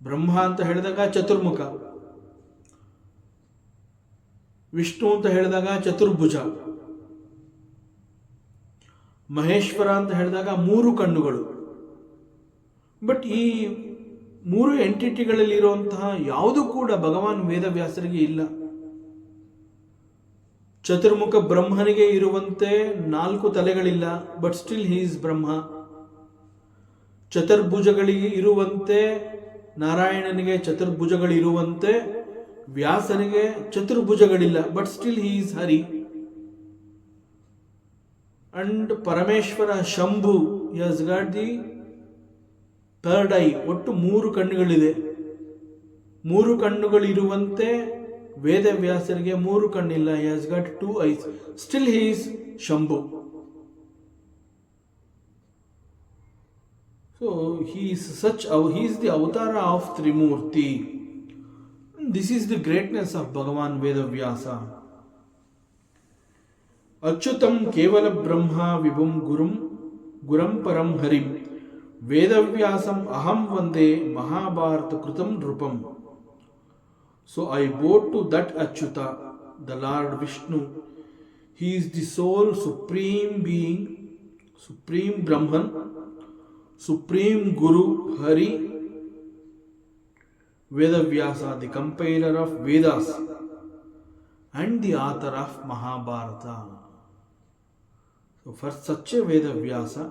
ಬ್ರಹ್ಮ ಅಂತ ಹೇಳಿದಾಗ ಚತುರ್ಮುಖ, ವಿಷ್ಣು ಅಂತ ಹೇಳಿದಾಗ ಚತುರ್ಭುಜ, ಮಹೇಶ್ವರ ಅಂತ ಹೇಳಿದಾಗ 3 ಕಣ್ಣುಗಳು. ಬಟ್ ಈ 3 ಎಂಟಿಟಿಗಳಲ್ಲಿರುವಂತಹ ಯಾವುದು ಕೂಡ ಭಗವಾನ್ ವೇದವ್ಯಾಸರಿಗೆ ಇಲ್ಲ. ಚತುರ್ಮುಖ ಬ್ರಹ್ಮನಿಗೆ ಇರುವಂತೆ 4 ತಲೆಗಳಿಲ್ಲ, but still he is Brahma. ಚತುರ್ಭುಜಗಳಿಗೆ ಇರುವಂತೆ ನಾರಾಯಣನಿಗೆ ಚತುರ್ಭುಜಗಳಿರುವಂತೆ ವ್ಯಾಸನಿಗೆ ಚತುರ್ಭುಜಗಳಿಲ್ಲ, but still he is Hari. And Parameshwara Shambhu, he has got the 3rd eye. ಒಟ್ಟು 3 ಕಣ್ಣುಗಳಿದೆ. 3 ಕಣ್ಣುಗಳಿರುವಂತೆ ವೇದವ್ಯಾಸರಿಗೆ 3 ಕಣ್ಣಿಲ್ಲ. He has got 2 eyes. Still he is Shambhu. So he is the avatara of Trimurti. This is the greatness of Bhagavan Vedavyasa. Achyutam kevala brahma vibhum guram param harim Vedavyasam aham vande Mahabharata krutam nrupam. So I bow to that Achyuta, the Lord Vishnu. He is the sole supreme being, supreme Brahman, supreme Guru Hari, Vedavyasa, the compiler of Vedas and the author of Mahabharata. So for such a Vedavyasa,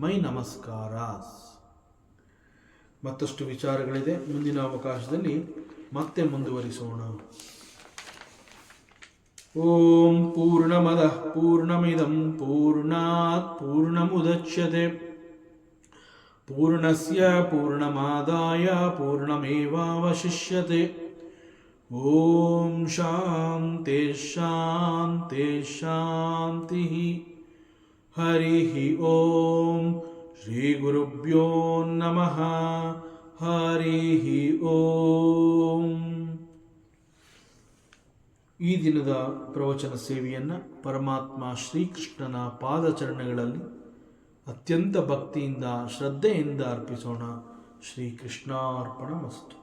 my namaskaras. ಮತ್ತಷ್ಟು ವಿಚಾರಗಳಿದೆ, ಮುಂದಿನ ಅವಕಾಶದಲ್ಲಿ ಮತ್ತೆ ಮುಂದುವರಿಸೋಣ. ಓಂ ಪೂರ್ಣಮದಃ ಪೂರ್ಣಮಿದಂ ಪೂರ್ಣಾತ್ ಪೂರ್ಣಮುದಚ್ಯತೆ ಪೂರ್ಣಸ್ಯ ಪೂರ್ಣಮಾದಾಯ ಪೂರ್ಣಮೇವಾವಶಿಷ್ಯತೆ. ಓಂ ಶಾಂತಿ ಶಾಂತಿ ಶಾಂತಿ. ಹರಿ ಓಂ ಶ್ರೀ ಗುರುಭ್ಯೋ ನಮಃ. ಹರಿ ಓಂ. ಈ ದಿನದ ಪ್ರವಚನ ಸೇವೆಯನ್ನು ಪರಮಾತ್ಮ ಶ್ರೀಕೃಷ್ಣನ ಪಾದಚರಣಗಳಲ್ಲಿ ಅತ್ಯಂತ ಭಕ್ತಿಯಿಂದ ಶ್ರದ್ಧೆಯಿಂದ ಅರ್ಪಿಸೋಣ. ಶ್ರೀಕೃಷ್ಣಾರ್ಪಣಮಸ್ತು.